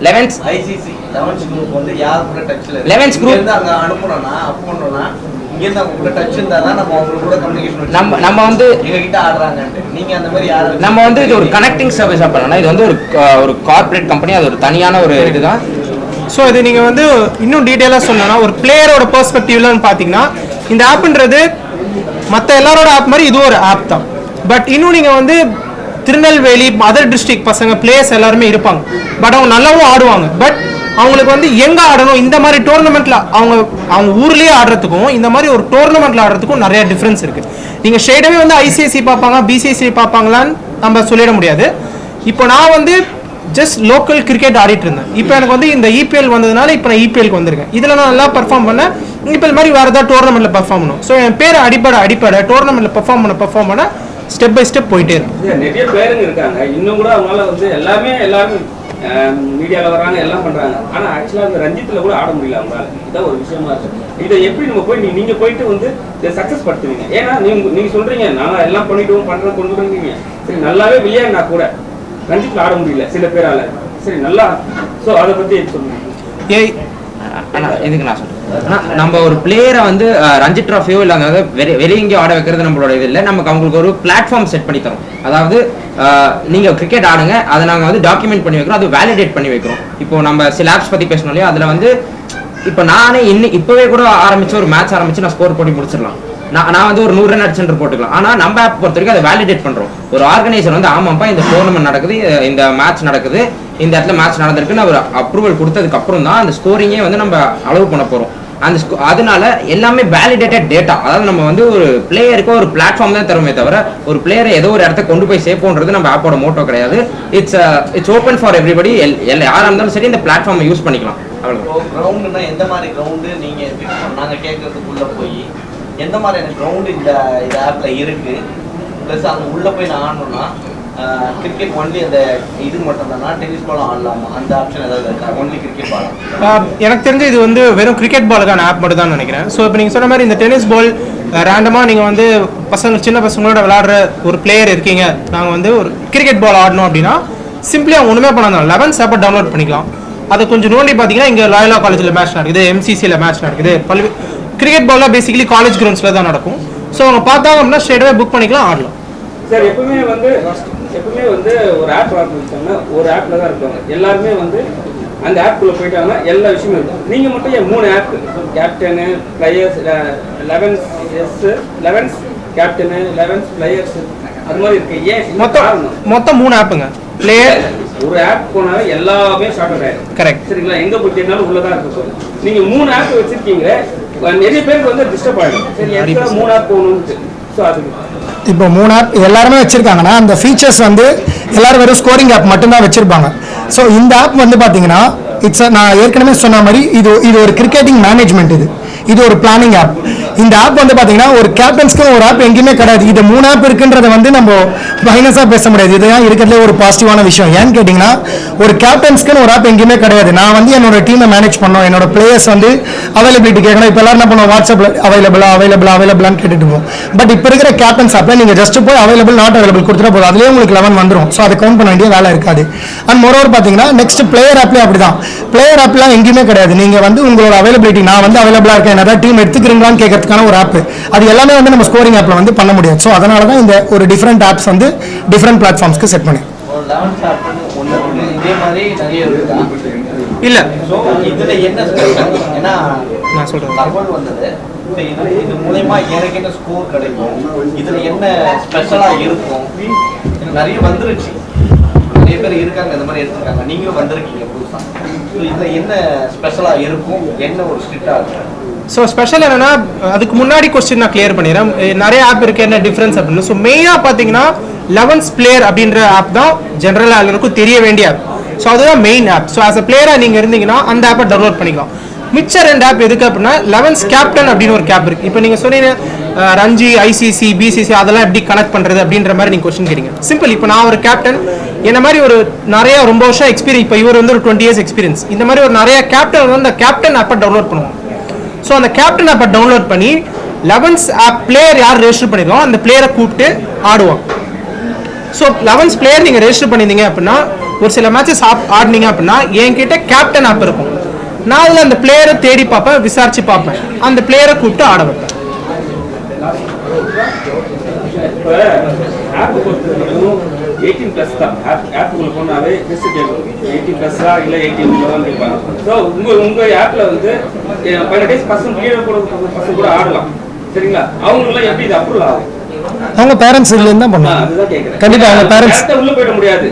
11th ICC 11th குரூப் வந்து யாருக்குள்ள டச்சில் இருக்கு? 11th குரூப் இருந்து அங்க அனுப்புறோம்னா அப் பண்றோம்னா இங்க இருந்து அவங்க கூட டச் இருந்தா தான் நம்ம அவங்க கூட கம்யூனிகேஷன் நம்ம வந்து எங்க கிட்ட ஆடுறாங்கன்னு. நீங்க அந்த மாதிரி யாரை நம்ம வந்து இது ஒரு கனெக்டிங் சர்வீஸா பண்ணணும். இது வந்து ஒரு கார்ப்பரேட் கம்பெனி, அது ஒரு தனியான ஒரு இதுதான். ஸோ இது நீங்கள் வந்து இன்னும் டீட்டெயிலாக சொல்லணும்னா, ஒரு பிளேயரோட பெர்ஸ்பெக்டிவ்லன்னு பார்த்தீங்கன்னா, இந்த ஆப்புன்றது மற்ற எல்லாரோட ஆப் மாதிரி இது ஒரு ஆப் தான். பட் இன்னும் நீங்கள் வந்து திருநெல்வேலி அதர் டிஸ்ட்ரிக்ட் பசங்க பிளேயர்ஸ் எல்லாருமே இருப்பாங்க. பட் அவங்க நல்லாவும் ஆடுவாங்க. பட் அவங்களுக்கு வந்து எங்கே ஆடணும், இந்த மாதிரி டோர்னமெண்ட்டில் அவங்க ஊர்லேயே ஆடுறதுக்கும் இந்த மாதிரி ஒரு டோர்னமெண்ட்டில் ஆடுறதுக்கும் நிறைய டிஃப்ரென்ஸ் இருக்குது. நீங்கள் ஸ்ட்ரெயிட்டாகவே வந்து ICSE பார்ப்பாங்க, BCSE பார்ப்பாங்களான்னு நம்ம சொல்லிட முடியாது. இப்போ நான் வந்து ஜஸ்ட் லோக்கல் கிரிக்கெட் ஆடிட்டு இருந்தேன். இப்போ எனக்கு வந்து இந்த EPL வந்ததுனால இப்போ நான் EPLக்கு வந்திருக்கேன். இதில் நான் நல்லா பர்ஃபார்ம் பண்ணேன். EPL மாதிரி வேறு ஏதாவது டோர்னமெண்ட்டில் பர்ஃபார்ம் பண்ணணும். ஸோ என் பேர் அடிப்படை டோர்னமெண்ட்டில் பர்ஃபார்ம் பண்ண ஸ்டெப் பை ஸ்டெப் போயிட்டே இருக்கு. நிறைய பேருங்க இருக்காங்க இன்னும் கூட, அவங்களால வந்து எல்லாரும் மீடியாவில் வராங்க, எல்லாம் பண்றாங்க. ஆனா ஆக்சுவலா அந்த ரஞ்சித்தில் கூட ஆட முடியல அவங்களால. இதான் ஒரு விஷயமா இருக்கு. இதை எப்படி நம்ம போய் நீங்க போயிட்டு வந்து இதை சக்சஸ் படுத்துவீங்க? ஏன்னா நீங்க சொல்றீங்க நான் எல்லாம் பண்ணிட்டு பண்றேன் கொண்டு வரீங்க. சரி, நல்லாவே விளையாடினா கூட ரஞ்சித்தில் ஆட முடியல சில பேரால. சரி, நல்லா. ஸோ அதை பத்தி சொல்லுங்க. இதுக்கு நான் சொல்றேன். ஆனால் நம்ம ஒரு பிளேயரை வந்து ரஞ்சி ட்ராஃபியோ இல்லை அதாவது வெளியே எங்கேயோ ஆட வைக்கிறது நம்மளோட இது இல்லை, நமக்கு அவங்களுக்கு ஒரு பிளாட்ஃபார்ம் செட் பண்ணி தரோம். அதாவது நீங்கள் கிரிக்கெட் ஆடுங்க, அதை நாங்கள் வந்து டாக்குமெண்ட் பண்ணி வைக்கிறோம், அது வேலிடேட் பண்ணி வைக்கிறோம். இப்போ நம்ம சில ஆப்ஸ் பற்றி பேசணும் இல்லையா, அதில் வந்து இப்போ நானே இப்போவே கூட ஆரம்பிச்சு ஒரு மேட்ச் ஆரம்பிச்சு நான் ஸ்கோர் போட்டு முடிச்சிடலாம். நான் வந்து ஒரு 100 ரன் அடிச்சுட்டு போட்டுக்கலாம். ஆனால் நம்ம ஆப் பொறுத்த வரைக்கும் அதை வேலிடேட் பண்ணுறோம். ஒரு ஆர்கனைசர் வந்து ஆமாப்பா இந்த டோர்னமெண்ட் நடக்குது, இந்த மேட்ச் நடக்குது, இந்த இடத்துல மேட்ச் நடந்திருக்குன்னு அவர் அப்ரூவல் கொடுத்ததுக்கு அப்புறம் தான் அந்த ஸ்கோரிங்கே வந்து நம்ம அளவு பண்ண போகிறோம். அதனால எல்லாமே வேலிடேட்டட் டேட்டா. அதாவது நம்ம வந்து ஒரு பிளேயருக்கு ஒரு பிளாட்ஃபார்ம் தான் தருமே தவிர ஒரு பிளேயரை ஏதோ ஒரு இடத்த கொண்டு போய் சேர்ப்போன்றது நம்ம ஆப்போட மோட்டோ கிடையாது. It's open for everybody. யாராக இருந்தாலும் சரி இந்த பிளாட்ஃபார்மை யூஸ் பண்ணிக்கலாம். அவ்வளோ. கிரவுண்டுனா எந்த மாதிரி கிரவுண்டு நீங்கள் நாங்கள் கேட்கறதுக்குள்ளே போய் எந்த மாதிரியான கிரவுண்டு இந்த ஆப்ல இருக்கு, ப்ளஸ் அங்கே உள்ளே போய் நான் ஆடணும்னா கிரிக்கெட் ஒன்லி அந்த இது மட்டும் தானா, டென்னிஸ் பாலும் ஆடலாமா, அந்த ஆப்ஷன் ஏதாவது இருக்கா? Only cricket Bala? எனக்கு தெரிஞ்சு இது வந்து வெறும் கிரிக்கெட் பாலுக்கான ஆப் மட்டும் தான் நினைக்கிறேன். ஸோ இப்போ நீங்கள் சொன்ன மாதிரி இந்த டென்னிஸ் பால் ரேண்டமாக நீங்கள் வந்து சின்ன பசங்களோட விளையாடுற ஒரு பிளேயர் இருக்கீங்க, நாங்கள் வந்து ஒரு கிரிக்கெட் பால் ஆடணும் அப்படின்னா சிம்பிளி அவங்க ஒன்றுமே பண்ணாதான் 11 ஆப்பை டவுன்லோட் பண்ணிக்கலாம். அதை கொஞ்சம் நோண்டி பார்த்தீங்கன்னா இங்கே லாயலா காலேஜில் மேட்ச் நடக்குது, MCCயில் மேட்ச் நடக்குது. கிரிக்கெட் பால்லாம் பேசிக்கலி காலேஜ் கிரவுண்ட்ஸில் தான் நடக்கும். ஸோ அவங்க பார்த்தாங்க அப்படின்னா ஸ்ட்ரெயிட்டாகவே புக் பண்ணிக்கலாம், ஆடலாம். சார் எப்பவுமே வந்து ஒரு ஆப் ஆரம்பிச்சாங்கன்னா ஒரு ஆப்ல தான் இருக்காங்க எல்லாருமே. வந்து அந்த ஆப்குள்ள போயிட்டாங்கன்னா எல்லா விஷயமும் இருக்கும். நீங்க மட்டும் ஏன் 3 app, captain, players, 11 captain, 11 players அது மாதிரி இருக்கு? ஏன் மொத்தம் 3 ஆப்புங்க. பிளேயர் ஒரு ஆப் போனாலும் எல்லாமே ஷார்ட் அவுட் ஆயிடும். கரெக்ட். சரிங்களா? எங்க போயிட்டீங்கனாலும் உள்ளதான் இருக்கும். நீங்க 3 ஆப் வச்சிருக்கீங்க, நிறைய பேருக்கு வந்து டிஸ்டர்ப் ஆயிடும். சரி, எக்ஸ்ட்ரா 3 ஆப் போகணும்னு. ஸோ அதுக்கு இப்போ 3 ஆப் எல்லாருமே வச்சிருக்காங்கன்னா அந்த ஃபீச்சர்ஸ் வந்து எல்லாரும் வெறும் ஸ்கோரிங் ஆப் மட்டும்தான் வச்சிருப்பாங்க. ஸோ இந்த ஆப் வந்து பார்த்தீங்கன்னா நான் ஏற்கனவே சொன்ன மாதிரி இது ஒரு கிரிக்கெட்டிங் மேனேஜ்மெண்ட். இது ஒரு பிளானிங் ஆப். இந்த ஆப் வந்து பார்த்தீங்கன்னா ஒரு கேப்டன்ஸ்க்கு ஒரு ஆப் எங்கேயுமே கிடையாது. இது 3 ஆப் இருக்குன்றத வந்து நம்ம மைனஸாக பேச முடியாது. இதுதான் இருக்கிறதுல ஒரு பாசிட்டிவான விஷயம். ஏன்னு கேட்டிங்கன்னா ஒரு கேப்டன்ஸ்க்குன்னு ஒரு ஆப் எங்கேயுமே கிடையாது. நான் வந்து என்னோட டீமை மேனேஜ் பண்ணோம், என்னோட பிளேயர்ஸ் வந்து அவைலபிலிட்டி கேட்கணும். இப்போ எல்லாரும் என்ன பண்ணுவோம், வாட்ஸ்அப்பில் அவைலபிளான்னு கேட்டுட்டு இருக்கோம். பட் இப்போ இருக்கிற கேப்டன்ஸ் ஆப்பில் நீங்கள் ஜஸ்ட் போய் அவைலபிள் நாட் அவைலபிள் கொடுத்துட்டா போதும், அதுலேயே உங்களுக்கு 11 வந்துடும். ஸோ அதை கவுண்ட் பண்ண வேண்டிய வேலை இருக்காது. அண்ட் மோரோவர் பார்த்தீங்கன்னா நெக்ஸ்ட் பிளேயர் ஆப்லேயே அப்படி தான். பிளேயர் ஆப்லாம் எங்கேயுமே கிடையாது. நீங்கள் வந்து உங்களோட அவைலபிலிட்டி, நான் வந்து அவைலபிளாக இருக்கேன், என்னதான் டீம் எடுத்துக்கிறீங்களான்னு கேட்கறதுக்கான ஒரு ஆப். அது எல்லாமே வந்து நம்ம ஸ்கோரிங் ஆப்ல வந்து பண்ண முடியாது. ஸோ அதனால தான் இந்த ஒரு டிஃப்ரெண்ட் ஆப்ஸ் வந்து டிஃப்ரெண்ட் பிளாட்ஃபார்ம்ஸ்க்கு செட் பண்ணி. இதே மாதிரி நிறைய இருக்குதா? இல்ல. ஸோ இதுல என்ன ஸ்பெஷல்? ஏன்னா நான் சொல்றேன், தகவல் வந்தது இது மூலமா எனக்கு என்ன ஸ்கோர் கிடைக்கும், இதுல என்ன ஸ்பெஷலா இருக்கும், நிறைய வந்துருச்சு. நிறைய பேர் இருக்காங்க இந்த மாதிரி எடுத்துருக்காங்க, நீங்களும் வந்திருக்கீங்க புதுசா. ஸோ இதுல என்ன ஸ்பெஷலா இருக்கும், என்ன ஒரு ஸ்ட்ரிக்டா இருக்கும்? ஸோ ஸ்பெஷல் என்னன்னா அதுக்கு முன்னாடி கொஸ்டின் நான் கிளியர் பண்ணிடுறேன். நிறைய ஆப் இருக்கு, என்ன டிஃபரன்ஸ் அப்படின்னு. ஸோ மெயினாக பார்த்தீங்கன்னா 11th பிளேயர் அப்படின்ற ஆப் தான் ஜென்ரலாக எல்லாருக்கும் தெரிய வேண்டிய ஆப். ஸோ அதுதான் main app. So as a பிளேயராக நீங்கள் இருந்தீங்கன்னா அந்த ஆப்பை டவுன்லோட் பண்ணிக்கலாம். மிச்ச 2 ஆப் எதுக்கு அப்படின்னா 11th கேப்டன் அப்படின்னு ஒரு ஆப் இருக்கு. இப்போ நீங்கள் சொன்னீங்க ரஞ்சி, ICC, BCC அதெல்லாம் எப்படி கனெக்ட் பண்ணுறது அப்படின்ற மாதிரி நீங்கள் கொஸ்டின் கேட்டீங்க. சிம்பிள். இப்போ நான் ஒரு கேப்டன், என்ன மாதிரி ஒரு நிறைய ரொம்ப வருஷம் எக்ஸ்பீரியன்ஸ், இப்போ இவர் வந்து ஒரு 20 years எக்ஸ்பீரியன்ஸ், இந்த மாதிரி ஒரு நிறைய கேப்டன் வந்து அந்த கேப்டன் ஆப்பை டவுன்லோட் பண்ணுவோம். ஸோ அந்த கேப்டன் ஆப்பை டவுன்லோட் பண்ணி 11th ஆப் பிளேயர் யார் ரெஜிஸ்டர் பண்ணிருக்கோம் அந்த பிளேயரை கூப்பிட்டு ஆடுவாங்க. ஸோ 11th பிளேயர் நீங்கள் ரெஜிஸ்டர் பண்ணியிருந்தீங்க அப்படின்னா ஒரு சில மேட்சஸ் ஆடினீங்க அப்படின்னா என்கிட்ட கேப்டன் ஆப் இருக்கும். நான் அதில் அந்த பிளேயரை தேடி பார்ப்பேன், விசாரிச்சு பார்ப்பேன், அந்த பிளேயரை கூப்பிட்டு ஆட வைப்பேன். இப்போ ஆப் பொறுத்தவரைக்கும் 18+ தான். ஆப்புக்குள்ள போனாவே டெஸ்ட் கேட்கும் 18+ இல்லை 18 தான் கேட்பாங்க. ஸோ உங்கள் ஆப்பில் வந்து 15 days பசங்க கீழே கூட பசங்க கூட ஆடலாம். சரிங்களா? அவங்களுக்குலாம் எப்படி இது அப்ரூவல் ஆகும்? அவங்க பேரண்ட்ஸ் இதுலேருந்து தான் பண்ணுவாங்க. அதுதான் கேட்குறேன். கண்டிப்பாக அவங்க பேரண்ட்ஸ் உள்ள போயிட முடியாது,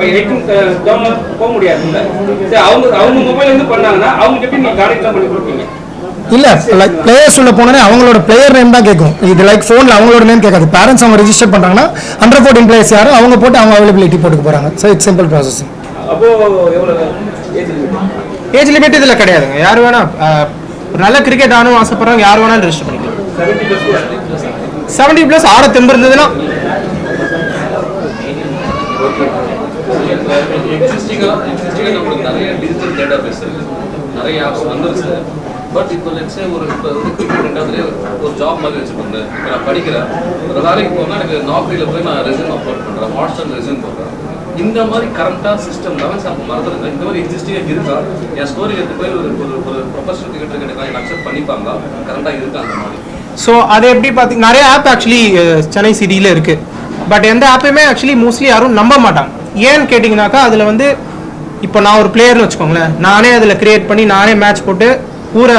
18 டவுன்லோட் போக முடியாது. சரி, அவங்க மொபைல்லேருந்து பண்ணாங்கன்னா அவங்களுக்கு எப்படி நீங்கள் கார்டெலாம் பண்ணி கொடுப்பீங்க? இல்லை, லைக் பிளேயர்ஸ் உள்ள போனோடனே அவங்களோட பிளேயர் நேம் தான் கேட்கும். இது லைக் ஃபோனில் அவங்களோட நேம் கேட்காது. பேரண்ட்ஸ் அவங்க ரெஜிஸ்டர் பண்ணுறாங்கன்னா 114 பிளேயர்ஸ் யாரும் அவங்க போட்டு அவங்க அவைலபிலிட்டி போட்டுக்க போகிறாங்க. So it's simple process. அப்போ எவ்வளோ ஏஜ் லிமிட் இதில் கிடையாதுங்க. யார் வேணா ஒரு நல்ல கிரிக்கெட் ஆடணும் ஆசைப்படுறவங்க யார் வேணாலும் ரெஜிஸ்டர் பண்ணிக்கலாம். 70+ ஆட தெம்பு இருந்ததுன்னா எக்ஸிஸ்டிங்காக நம்மளுக்கு நிறைய டிஜிட்டல் டேட்டா பேஸ் இருக்குது, நிறைய ஆப்ஸ் வந்துருச்சு. பட் இப்போ லெட்ஸே இப்போ கிரிக்கெட் 2வது ஒரு ஜாப் மாதிரி வச்சுக்கோங்க. இப்போ நான் படிக்கிறேன், ஒரு வேலைக்கு போனால் எனக்கு நாக்ரியில் போய் நான் ரெஸ்யூம் அப்லோட் பண்ணுறேன், வாட்ஸ்அப் ரெஸ்யூம் போடுறேன். இந்த மாதிரி கரண்ட்டாக சிஸ்டம் லெவன்ஸ் ஆப் மறந்துருங்க, இந்த மாதிரி எக்ஸிஸ்டிங்காக இருக்கா, என் ஸ்டோரி எடுத்து போய் ஒரு ஒரு ப்ரொஃபஷனல் கிரிக்கெட்டர் கிடைக்கலாம் அக்செப்ட் பண்ணிப்பாங்களா, கரண்ட்டாக இருக்கா அந்த மாதிரி? ஸோ அது எப்படி பார்த்தீங்கன்னா நிறைய ஆப் ஆக்சுவலி சென்னை சிட்டியில் இருக்குது. பட் எந்த ஆப்பையுமே ஆக்சுவலி மோஸ்ட்லி யாரும் நம்ப மாட்டாங்க. ஏன்னு கேட்டிங்கனாக்கா அதில் வந்து இப்போ நான் ஒரு பிளேயர்னு வச்சுக்கோங்களேன், நானே அதில் கிரியேட் பண்ணி நானே மேட்ச் போட்டு பூரா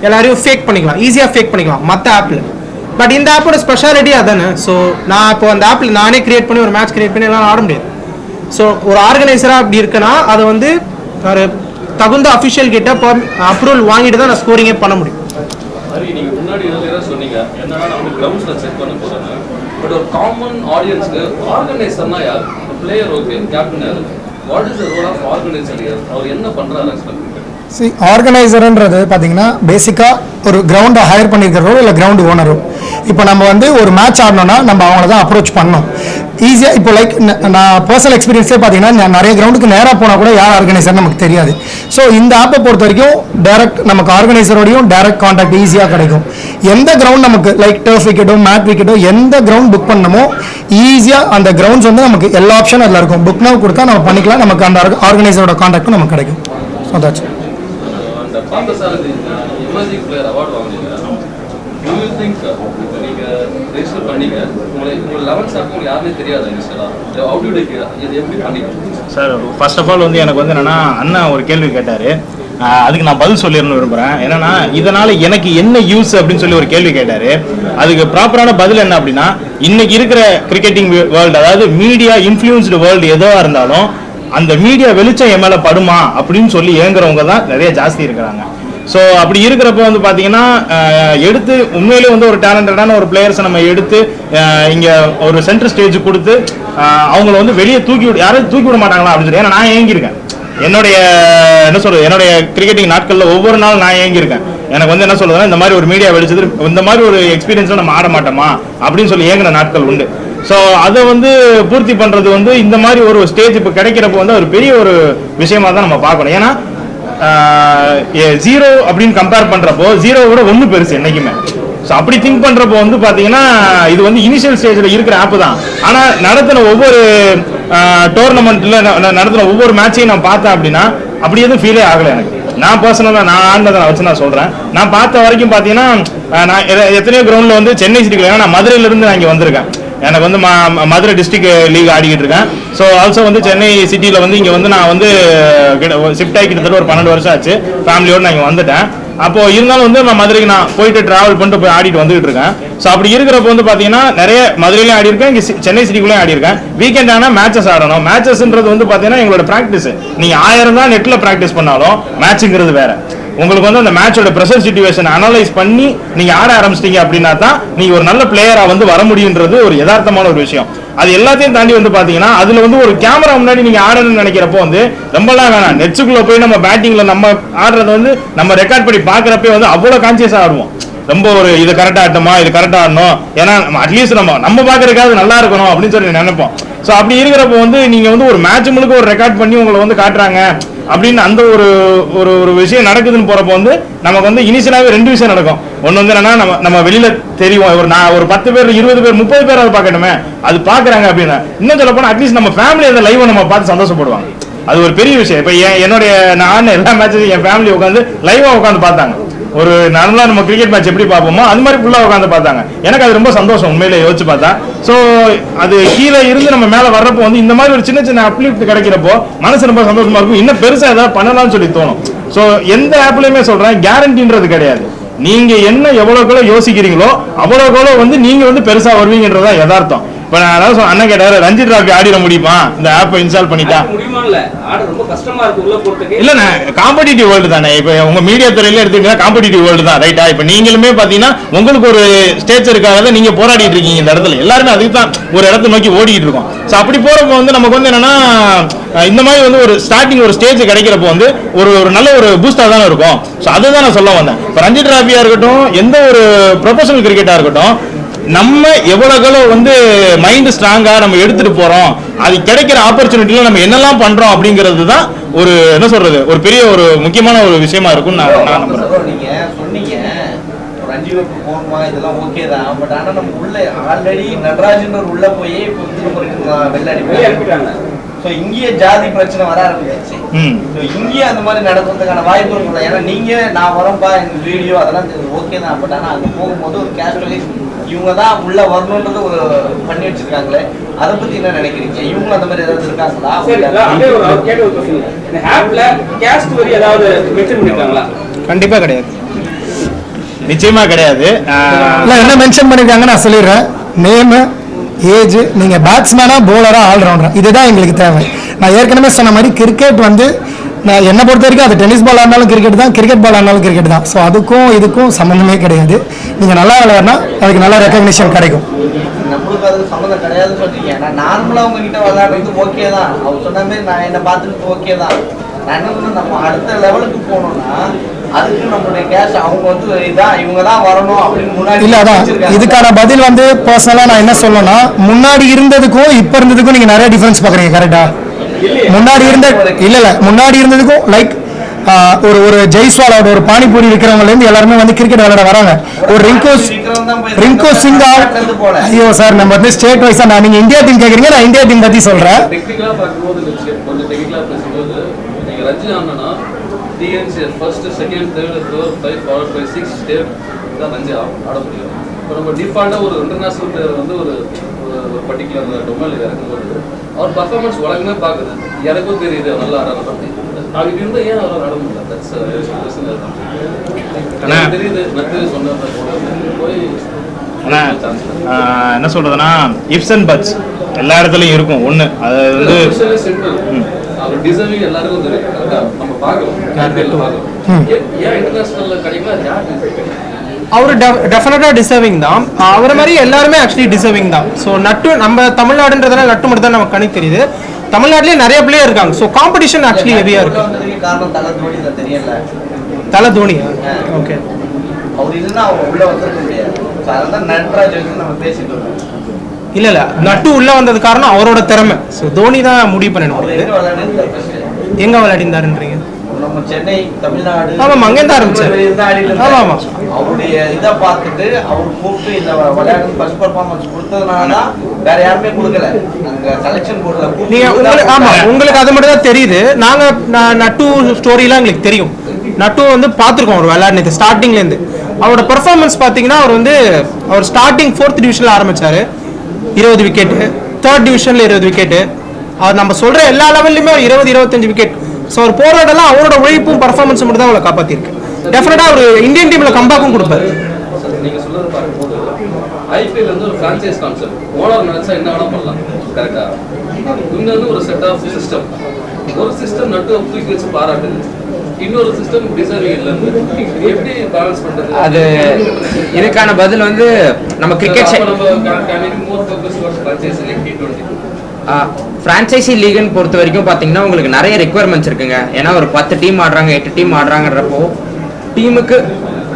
எல்லாரையும் ஃபேக் பண்ணிக்கலாம், ஈஸியாக ஃபேக் பண்ணிக்கலாம் மற்ற ஆப்பில். பட் இந்த ஆப்போட ஸ்பெஷாலிட்டி அதானே. ஸோ நான் இப்போ அந்த ஆப்பில் நானே கிரியேட் பண்ணி ஒரு மேட்ச் கிரியேட் பண்ணி எல்லாம் ஆட முடியாது. ஸோ ஒரு ஆர்கனைசராக அப்படி இருக்குன்னா அதை வந்து ஒரு தகுந்த அஃபிஷியல் கிட்ட அப்ரூவல் வாங்கிட்டு தான் நான் ஸ்கோரிங்கே பண்ண முடியும். ஹரி, நீங்கள் முன்னாடி எதாவது சொன்னீங்க என்னன்னா நான் வந்து கிரவுண்ட்ஸில் செக் பண்ண போகிறேன். பட் ஒரு காமன் ஆடியன்ஸ்க்கு ஆர்கனைசர்னா யார்? பிளேயர் ஓகே, கேப்டன் யார்? What is the role of organiser யார்? அவர் என்ன பண்ணுறாரு ஆக்சுவலாக? ஆர்கனைசர்ன்றது பார்த்தீங்கன்னா பேசிக்காக ஒரு கிரவுண்டை ஹையர் பண்ணியிருக்கிறோ இல்லை கிரவுண்டு ஓனரோ. இப்போ நம்ம வந்து ஒரு மேட்ச் ஆடணும்னா நம்ம அவங்கள தான் அப்ரோச் பண்ணோம் ஈஸியாக. இப்போ லைக் நான் பர்சனல் எக்ஸ்பீரியன்ஸே பார்த்தீங்கன்னா நிறைய கிரவுண்டுக்கு நேராக போனால் கூட யார் ஆர்கனைசர் நமக்கு தெரியாது. ஸோ இந்த ஆப்பை பொறுத்த வரைக்கும் டேரக்ட் நமக்கு ஆர்கனைசரோடையும் டேரக்ட் கான்டாக்ட் ஈஸியாக கிடைக்கும். எந்த கிரவுண்ட் நமக்கு லைக் டர்ஃப் விக்கெட்டோ மேட் விக்கெட்டோ எந்த கிரவுண்ட் புக் பண்ணமோ ஈஸியாக அந்த கிரவுண்ட்ஸ் வந்து நமக்கு எல்லா ஆப்ஷனும் அதில் இருக்கும். புக் நவ் கொடுத்தா நம்ம பண்ணிக்கலாம், நமக்கு அந்த ஆர்கனைசரோட கான்டாக்டும் நமக்கு கிடைக்கும். ஸோ தட்ஸ் அந்த பார்த்தசாரதி எமர்ஜிங் பிளேயர் அவார்டு வாங்குனீங்க. டு யூ திங்க் இப்போ நீங்கள் ரெஜிஸ்டர் பண்ணீங்க, உங்களை 11 ஆப் உங்களுக்கு யாருமே தெரியாது இன்ஸ்டாலாக அவுட் டேக் இது எப்படி பண்ணீங்க சார்? ஃபர்ஸ்ட் ஆஃப் ஆல் வந்து எனக்கு வந்து என்னன்னா அண்ணன் ஒரு கேள்வி கேட்டார், அதுக்கு நான் பதில் சொல்லிடணும்னு விரும்புகிறேன். என்னன்னா இதனால் எனக்கு என்ன யூஸ் அப்படின்னு சொல்லி ஒரு கேள்வி கேட்டார். அதுக்கு ப்ராப்பரான பதில் என்ன அப்படின்னா, இன்னைக்கு இருக்கிற கிரிக்கெட்டிங் வேர்ல்டு, அதாவது மீடியா இன்ஃப்ளூயன்ஸ்டு வேர்ல்டு எதுவாக இருந்தாலும் அந்த மீடியா வெளிச்சம் என் மேலே படுமா அப்படின்னு சொல்லி ஏங்குறவங்க தான் நிறைய ஜாஸ்தி இருக்கிறாங்க. ஸோ அப்படி இருக்கிறப்ப வந்து பார்த்தீங்கன்னா எடுத்து உண்மையிலே வந்து ஒரு டேலண்டடான ஒரு பிளேயர்ஸை நம்ம எடுத்து இங்கே ஒரு சென்ட்ரல் ஸ்டேஜ் கொடுத்து அவங்கள வந்து வெளியே யாரும் தூக்கி விட மாட்டாங்களா அப்படின்னு சொல்லி. ஏன்னா நான் ஏங்கியிருக்கேன் என்னுடைய என்ன சொல்றது, என்னுடைய கிரிக்கெட்டிங் நாட்களில் ஒவ்வொரு நாள் நான் ஏங்கியிருக்கேன். எனக்கு வந்து என்ன சொல்றதுன்னா இந்த மாதிரி ஒரு மீடியா வெளிச்சது இந்த மாதிரி ஒரு எக்ஸ்பீரியன்ஸில் நம்ம ஆட மாட்டோமா அப்படின்னு சொல்லி ஏங்கின நாட்கள் உண்டு. ஸோ அதை வந்து பூர்த்தி பண்ணுறது வந்து இந்த மாதிரி ஒரு ஸ்டேஜ் இப்போ கிடைக்கிறப்போ வந்து ஒரு பெரிய ஒரு விஷயமா தான் நம்ம பார்க்கணும். ஏன்னா 0 அப்படின்னு கம்பேர் பண்ணுறப்போ 0 விட 1 பெருசு என்றைக்குமே. ஸோ அப்படி திங்க் பண்ணுறப்போ வந்து பார்த்தீங்கன்னா இது வந்து இனிஷியல் ஸ்டேஜில் இருக்கிற ஆப்பு தான். ஆனால் நடத்தின ஒவ்வொரு டோர்னமெண்ட்டில் நடத்தின ஒவ்வொரு மேட்சையும் நான் பார்த்தேன் அப்படின்னா அப்படி எதுவும் ஃபீலே ஆகலை எனக்கு. நான் பர்சனலாக நான் ஆடினதை நான் வச்சு நான் சொல்கிறேன். நான் பார்த்த வரைக்கும் பார்த்தீங்கன்னா நான் எத்தனையோ கிரவுண்டில் வந்து சென்னை சிட்டிக்குள்ள, ஏன்னா நான் மதுரையிலேருந்து நான் இங்கே வந்திருக்கேன். எனக்கு வந்து மதுரை டிஸ்ட்ரிக்ட் லீக் ஆடிக்கிட்டு இருக்கேன். ஸோ ஆல்சோ வந்து சென்னை சிட்டியில் வந்து இங்கே வந்து நான் வந்து ஷிஃப்ட் ஆகி கிட்டத்தட்ட ஒரு 12 வருஷம் ஆச்சு. ஃபேமிலியோடு நான் இங்கே வந்துட்டேன். அப்போ இருந்தாலும் வந்து நான் மதுரைக்கு நான் போயிட்டு டிராவல் பண்ணிட்டு போய் ஆடிட்டு வந்துட்டு இருக்கேன். ஸோ அப்படி இருக்கிறப்ப வந்து பார்த்தீங்கன்னா நிறைய மதுரையிலையும் ஆடி இருக்கேன், இங்கே சென்னை சிட்டிக்குள்ளேயும் ஆடி இருக்கேன். வீக்கெண்ட் ஆனால் மேட்சஸ் ஆடணும். மேட்சஸ்ன்றது வந்து பார்த்தீங்கன்னா எங்களோட ப்ராக்டிஸ். நீங்கள் 1000 தான் நெட்டில் ப்ராக்டிஸ் பண்ணாலும் மேட்சுங்கிறது வேற. உங்களுக்கு வந்து அந்த மேட்சோட ப்ரெஷர் சிச்சுவேஷன் அனலைஸ் பண்ணி நீங்க ஆட ஆரம்பிச்சிட்டீங்க அப்படின்னா தான் நீங்க ஒரு நல்ல பிளேயரா வந்து வர முடியுன்றது ஒரு யதார்த்தமான ஒரு விஷயம். அது எல்லாத்தையும் தாண்டி வந்து பாத்தீங்கன்னா அதுல வந்து ஒரு கேமரா முன்னாடி நீங்க ஆடணும்னு நினைக்கிறப்போ வந்து ரொம்பலாம் வேணாம். நெட்ஸுக்குள்ள போய் நம்ம பேட்டிங்ல நம்ம ஆடுறது வந்து நம்ம ரெக்கார்ட் பண்ணி பாக்குறப்ப வந்து அவ்வளவு கான்சியஸா ஆடுவோம். ரொம்ப ஒரு இது கரெக்டா ஆட்டமா, இது கரெக்டா ஆடணும், ஏன்னா அட்லீஸ்ட் நம்ம பாக்குறதுக்காவது நல்லா இருக்கணும் அப்படின்னு சொல்லி நினைப்போம். ஸோ அப்படி இருக்கிறப்போ வந்து நீங்க வந்து ஒரு மேட்ச் முழுக்க ஒரு ரெக்கார்ட் பண்ணி உங்களை வந்து காட்டுறாங்க அப்படின்னு அந்த ஒரு ஒரு விஷயம் நடக்குதுன்னு போறப்போ வந்து நமக்கு வந்து இனிஷியலாவே 2 விஷயம் நடக்கும். ஒன்று வந்து என்னன்னா நம்ம வெளியில தெரியும் ஒரு 10 பேர் 20 பேர் 30 பேர் அதை பார்க்கணுமே, அது பாக்குறாங்க அப்படின்னா இன்னும் சொல்ல போனா அட்லீஸ்ட் நம்ம ஃபேமிலி அந்த லைவை நம்ம பார்த்து சந்தோஷப்படுவாங்க. அது ஒரு பெரிய விஷயம். இப்போ என்னுடைய நான் எல்லா மேட்சையும் என் ஃபேமிலி உட்காந்து லைவா உட்காந்து பார்த்தாங்க. ஒரு நார்மலா நம்ம கிரிக்கெட் மேட்ச் எப்படி பார்ப்போமோ அது மாதிரி ஃபுல்லா உட்காந்து பார்த்தாங்க. எனக்கு அது ரொம்ப சந்தோஷம் உண்மையில யோசிச்சு பார்த்தா. ஸோ அது கீழே இருந்து நம்ம மேல வர்றப்போ வந்து இந்த மாதிரி ஒரு சின்ன சின்ன அப்லிஃப்ட் கிடைக்கிறப்போ மனசு ரொம்ப சந்தோஷமா இருக்கும். இன்னும் பெருசா ஏதாவது பண்ணலாம்னு சொல்லி தோணும். ஸோ எந்த ஆப்லயுமே சொல்றேன் கேரண்டின்றது கிடையாது. நீங்க என்ன எவ்வளவுக்குள்ள யோசிக்கிறீங்களோ அவ்வளவுக்குள்ள வந்து நீங்க வந்து பெருசா வருவீங்கன்றதா யதார்த்தம். இப்ப நான் அதாவது அண்ணன் கேட்டாரு ரஞ்சி டிராஃபி ஆடிட முடியுமா இந்த ஆப்பை இன்ஸ்டால் பண்ணிட்டா? இல்ல காம்படிட்டிவ் வேர்ல்டு தானே. இப்ப உங்க மீடியா துறையில எடுத்துக்கிட்டா காம்படிட்டிவ் வேர்ல்டு தான், ரைட்டா? இப்ப நீங்களுமே பாத்தீங்கன்னா உங்களுக்கு ஒரு ஸ்டேச்சருக்காக நீங்க போராடிட்டு இருக்கீங்க இந்த இடத்துல. எல்லாருமே அதுக்கு தான் ஒரு இடத்தை நோக்கி ஓடிட்டு இருக்கோம். ஸோ அப்படி போறப்போ வந்து நமக்கு வந்து என்னன்னா இந்த மாதிரி வந்து ஒரு ஸ்டார்டிங் ஒரு ஸ்டேஜ் கிடைக்கிறப்போ வந்து ஒரு நல்ல ஒரு பூஸ்டா தானே இருக்கும். ஸோ அதுதான் நான் சொல்ல வந்தேன். இப்போ ரஞ்சி டிராஃபியா இருக்கட்டும், எந்த ஒரு ப்ரொஃபஷனல் கிரிக்கெட்டா இருக்கட்டும், நம்ம எவ்வளவு வந்து மைண்ட் ஸ்ட்ராங்கா நம்ம எடுத்துட்டு போறோம், அது கிடைக்கிற ஆப்பர்ச்சுனிட்டில நம்ம என்னெல்லாம் பண்றோம் அப்படிங்கிறது தான் ஒரு என்ன சொல்றது ஒரு பெரிய ஒரு முக்கியமான ஒரு விஷயமா இருக்கும்னு நான் நம்புறேன். நீங்க சொன்னீங்க ரஞ்சிக்கு போகணுமா இதெல்லாம் ஓகே தான். பட் ஆனா நம்ம உள்ள ஆல்ரெடி நடராஜன் உள்ள போய் வெளில அனுப்பிட்டாங்க. ஸோ இங்கேயே ஜாதி பிரச்சனை வர ஆரம்பிச்சு. ஸோ இங்கேயே அந்த மாதிரி நடக்கிறதுக்கான வாய்ப்பு இருக்கும். ஏன்னா நீங்கள் நான் வரேன்ப்பா எனக்கு வீடியோ அதெல்லாம் ஓகே தான். பட் ஆனால் அங்கே போகும்போது ஒரு கேஸ்ட்வலி இவங்க தான் உள்ளே வரணுன்றது ஒரு பண்ணி வச்சிருக்காங்களே, அதை பற்றி என்ன நினைக்கிறீங்க? இவங்களும் அந்த மாதிரி ஏதாவது இருக்காங்களா? கண்டிப்பாக கிடையாது, நிச்சயமா கிடையாது. என்ன மென்ஷன் பண்ணிருக்காங்க நான் சொல்லிடுறேன். நேமு, ஏஜ், நீங்கள் பேட்ஸ்மேனா போலரா ஆல்ரவுண்டரா, இதுதான் எங்களுக்கு தேவை. நான் ஏற்கனவே சொன்ன மாதிரி கிரிக்கெட் வந்து நான் என்னை பொறுத்த வரைக்கும் அது டென்னிஸ் பால் ஆனாலும் கிரிக்கெட் தான், கிரிக்கெட் பால் ஆனாலும் கிரிக்கெட் தான். ஸோ அதுக்கும் இதுக்கும் சம்மந்தமே கிடையாது. நீங்கள் நல்லா விளையாடினா அதுக்கு நல்ல ரெக்கக்னிஷன் கிடைக்கும். நம்மளுக்கு அது சம்மந்தம் கிடையாதுன்னு சொல்றீங்க. நான் நார்மலாக உங்ககிட்ட விளையாடுறது ஓகே தான். அவர் சொன்ன மாதிரி நான் என்னை பார்த்துட்டு ஓகே தான். நான் என்ன சொன்னேன், நம்ம அடுத்த லெவலுக்கு போகணும்னா அதுக்கு நம்மளுடைய கேஷ் அவங்க வந்து இதான் இவங்க தான் வரணும் அப்படின்னு முன்னாடி இல்லை. அதான் இதுக்கான பதில் வந்து பர்சனலாக நான் என்ன சொல்லணும்னா, முன்னாடி இருந்ததுக்கும் இப்போ இருந்ததுக்கும் நீங்கள் நிறைய டிஃப்ரென்ஸ் பார்க்குறீங்க. கரெக்டா? முன்னாடி இருந்ததுக்கும் லைக் ஒரு ஜெய்ஸ்வாலோட ஒரு பானிபூரி விற்கிறவங்கலேருந்து எல்லாருமே வந்து கிரிக்கெட் விளையாட வராங்க. ஒரு ரிங்கு சிங் ஐயோ சார், நம்ம வந்து ஸ்டேட் வைஸாக நான் நீங்கள் இந்தியா டீம் கேட்குறீங்க, நான் இந்தியா டீம் பற்றி சொல்கிறேன். TNCL first second third fourth 5 forward 5 6 step தான் ரஞ்சி ஆட முடியும். இப்போ நம்ம டிஃபால்ட்டாக ஒரு இன்டர்நேஷனல் பிளேயர் வந்து ஒரு பர்டிகுலர் டொமைனில் இருக்கும்போது அவர் பர்ஃபார்மன்ஸ் உலகமே பார்க்குது, எனக்கும் தெரியுது நல்லா ஆடுறாங்க. அவருக்கு இருந்தால் ஏன் அவர் ஆட முடியல? தெரியுது நட்டு சொன்ன போய் என்ன சொல்றதுன்னா இப்ஸ் அண்ட் பட்ஸ் எல்லா இடத்துலையும் இருக்கும். ஒன்று அது வந்து சிம்பிள், அவர் டிசர்விங் எல்லாருக்கும் தெரியும். நம்ம பார்க்கலாம் ஏன் இன்டர்நேஷனல்ல கிடைக்கல? அவர் டெஃபினட்டாக டிசர்விங் தான். அவரை மாதிரி எல்லாருமே ஆக்சுவலி டிசர்விங் தான். ஸோ நட்டு நம்ம தமிழ்நாடுன்றதுனால நட்டு மட்டும் தான் நமக்கு கணக்கு தெரியுது. தமிழ்நாட்டிலேயே நிறைய பிளேயர் இருக்காங்க. ஸோ காம்படிஷன் ஆக்சுவலி ஹெவியாக இருக்கு. காரணம் தலை தோனி தான் தெரியல. தலை தோனியா? ஓகே. அவர் இல்லைன்னா அவங்க உள்ள வந்துருக்க முடியாது. அதனால நட்ராஜ் வந்து நம்ம பேசிட்டு இருக்கோம். இல்லை நட்டு உள்ள வந்தது காரணம் அவரோட திறமை. ஸோ தோனி தான் முடிவு பண்ணணும். எங்க விளையாடிந்தாருன்றீங்க? நம்ம சென்னை தமிழ்நாடு. ஆமாம், அங்கேருந்து ஆரம்பிச்சார். ஆமாம், அவருடைய இதை பார்த்துட்டு அவர் கூப்பிட்டு இந்த விளையாட்டு ஃபர்ஸ்ட் பர்ஃபார்மன்ஸ் கொடுத்ததுனால வேற யாருமே கொடுக்கல. அங்கே செலெக்ஷன் போர்டில் நீங்கள் உங்களுக்கு ஆமாம் உங்களுக்கு அது மட்டும் தான் தெரியுது. நாங்கள் நட்டு ஸ்டோரிலாம் எங்களுக்கு தெரியும். நட்டு வந்து பார்த்துருக்கோம் அவர் விளையாடினது ஸ்டார்டிங்லேருந்து. அவரோட பெர்ஃபார்மன்ஸ் பார்த்தீங்கன்னா அவர் ஸ்டார்டிங் 4th டிவிஷனில் ஆரம்பித்தார், 20 விக்கெட்டு. 3rd டிவிஷனில் 20 விக்கெட்டு. அவர் நம்ம சொல்கிற எல்லா லெவல்லையுமே 20-25 விக்கெட். ஸோ அவர் போராடலாம் அவரோட உழைப்பும் பர்ஃபார்மன்ஸும் மட்டும் தான் அவளை காப்பாற்றிருக்கு. டெஃபினட்டாக அவர் இந்தியன் டீமில் கம்பேக்கும் கொடுப்பாரு. நீங்கள் சொல்றது பார்க்கும்போது ஐபிஎல் வந்து ஒரு ஃப்ரான்ச்சைஸ் கான்செப்ட். ஓனர் நினைச்சா என்ன வேணா பண்ணலாம். கரெக்டா? இங்க வந்து ஒரு செட் ஆஃப் சிஸ்டம். ஒரு சிஸ்டம் நட்டு தூக்கி வச்சு பாராட்டுது, இன்னொரு சிஸ்டம் டிசர்விங் இல்லைன்னு எப்படி பேலன்ஸ் பண்றது? அது இதுக்கான பதில் வந்து நம்ம கிரிக்கெட் ஃப்ரான்ச்சைசி லீக்னு பொறுத்த வரைக்கும் பார்த்தீங்கன்னா உங்களுக்கு நிறைய ரெக்குவயர்மெண்ட்ஸ் இருக்குங்க. ஏன்னா ஒரு 10 டீம் ஆடுறாங்க, 8 டீம் ஆடுறாங்கன்றப்போ டீமுக்கு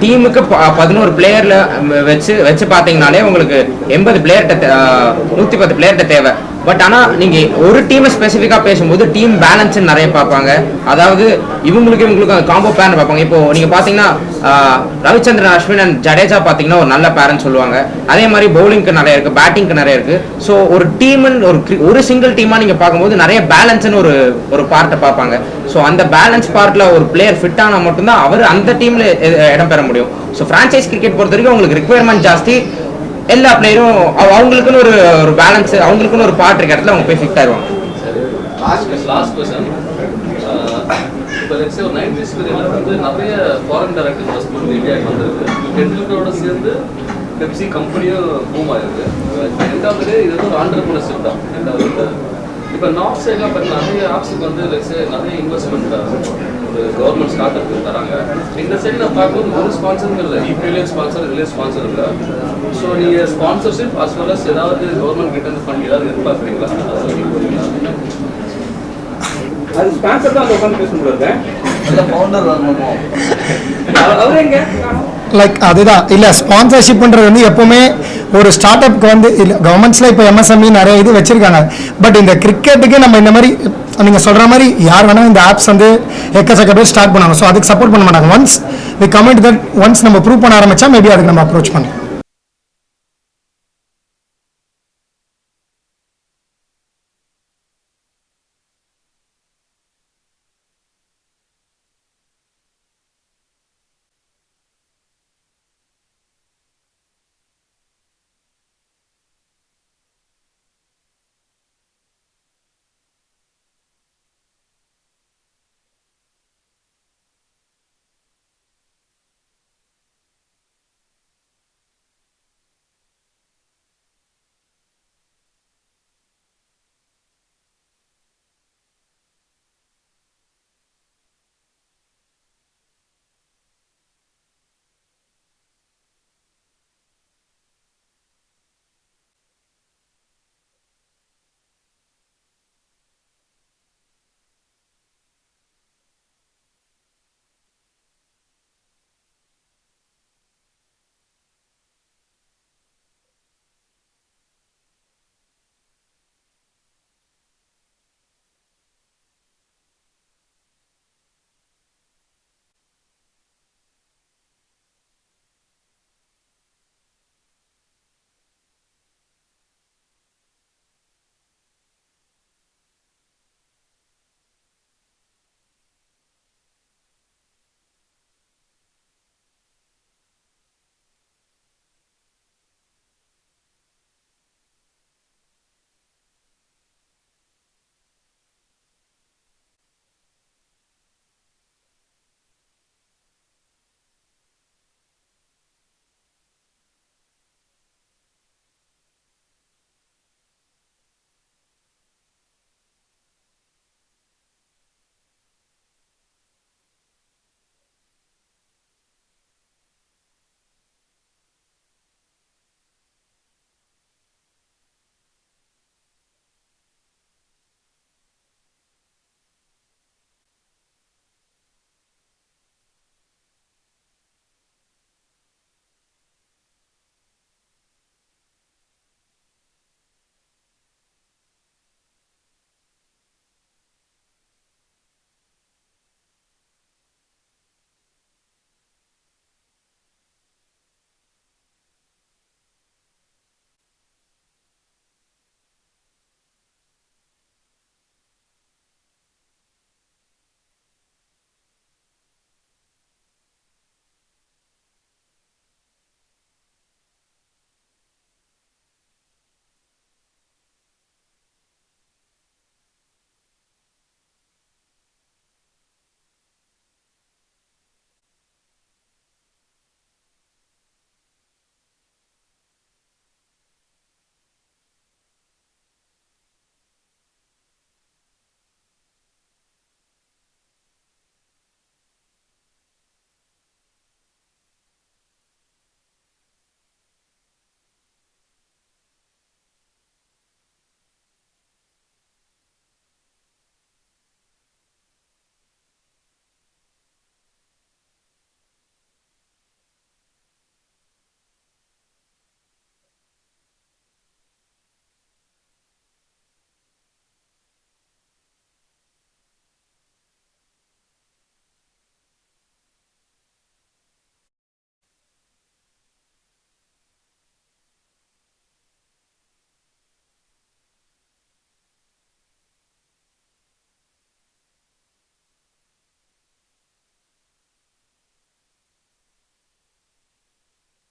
11 பிளேயர்ல வச்சு பார்த்தீங்கனாலே உங்களுக்கு 80 பிளேயர்கிட்ட 110 பிளேயர்கிட்ட தேவை. பட் ஆனால் நீங்கள் ஒரு டீமை ஸ்பெசிஃபிக்காக பேசும்போது டீம் பேலன்ஸ் நிறைய பார்ப்பாங்க. அதாவது இவங்களுக்கு காம்போ பேர் பார்ப்பாங்க. இப்போ நீங்கள் பார்த்தீங்கன்னா ரவிச்சந்திரன் அஸ்வின் அண்ட் ஜடேஜா பார்த்தீங்கன்னா ஒரு நல்ல பேரன்னு சொல்லுவாங்க. அதே மாதிரி பவுலிங்க்கு நிறைய இருக்குது, பேட்டிங்க்கு நிறைய இருக்குது. ஸோ ஒரு டீமுன்னு ஒரு சிங்கிள் டீமாக நீங்கள் பார்க்கும்போது நிறைய பேலன்ஸ்னு ஒரு பார்ட்டை பார்ப்பாங்க. ஸோ அந்த பேலன்ஸ் பார்ட்டில் ஒரு பிளேயர் ஃபிட் ஆனால் மட்டும்தான் அவர் அந்த டீமில் இடம் பெற முடியும். ஸோ ஃப்ரான்ச்சைஸ் கிரிக்கெட் பொறுத்த வரைக்கும் உங்களுக்கு ரிக்வயர்மெண்ட் ஜாஸ்தி. எல்லா பிளேயரும் அவங்களுக்குன்னு ஒரு பேலன்ஸ், அவங்களுக்குன்னு ஒரு பார்ட் இருக்க இடத்துல அவங்க போய் ஃபிட் ஆயிடுவாங்க. Last question. இப்போ லெட்ஸ் சே ஒரு 90s பீரியட்ல வந்து நிறைய ஃபாரின் டைரக்ட் இன்வெஸ்ட்மென்ட் இந்தியாவுக்கு வந்திருக்கு. டெண்டுல்கரோட சேர்ந்து பெப்சி கம்பெனியும் பூம் ஆயிருக்கு. ரெண்டாவது இது வந்து ஒரு ஆண்டர்பிரினர்ஷிப் தான். ரெண்டாவது இப்போ நார்த் சைட்லாம் பார்த்தீங்கன்னா நிறைய ஆப்ஸுக்கு வந்து லெட்ஸ் சே நிறைய இன்வெஸ்ட்மெண்ட் ஒரு கவர்மெண்ட் ஸ்டார்ட் அப் தராங்க. இந்த சைடில் பார்க்கும்போது ஒரு ஸ்பான்சரும் இல்லை, ஈக்குவலியன் ஸ்பான்சர் இல்லை, ஸ்பான்சர் இல்லை. ஸோ நீங்கள் ஸ்பான்சர்ஷிப் அஸ் வெல் அஸ் ஏதாவது கவர்மெண்ட் கிட்ட இருந்து ஃபண்ட் ஏதாவது எதிர்பார்க்குறீங்களா? அது ஸ்பான்சர் தான் உட்காந்து பேச முடியாது. லைக் அதுதான் இல்லை, ஸ்பான்சர்ஷிப்ன்றது வந்து எப்போவுமே ஒரு ஸ்டார்ட் அப்க்கு வந்து இல்லை. கவர்மெண்ட்ஸில் இப்போ எம்எஸ்எம்இ நிறைய இது வச்சுருக்காங்க. பட் இந்த கிரிக்கெட்டுக்கு நம்ம இந்த மாதிரி நீங்கள் சொல்கிற மாதிரி யார் வேணால் இந்த ஆப்ஸ் வந்து எக்கச்சக்க பேர் ஸ்டார்ட் பண்ணுவாங்க. ஸோ அதுக்கு சப்போர்ட் பண்ண மாட்டாங்க. Once we commit that once நம்ம ப்ரூவ் பண்ண ஆரம்பித்தா மேபி அதுக்கு நம்ம அப்ரோச் பண்ணலாம்.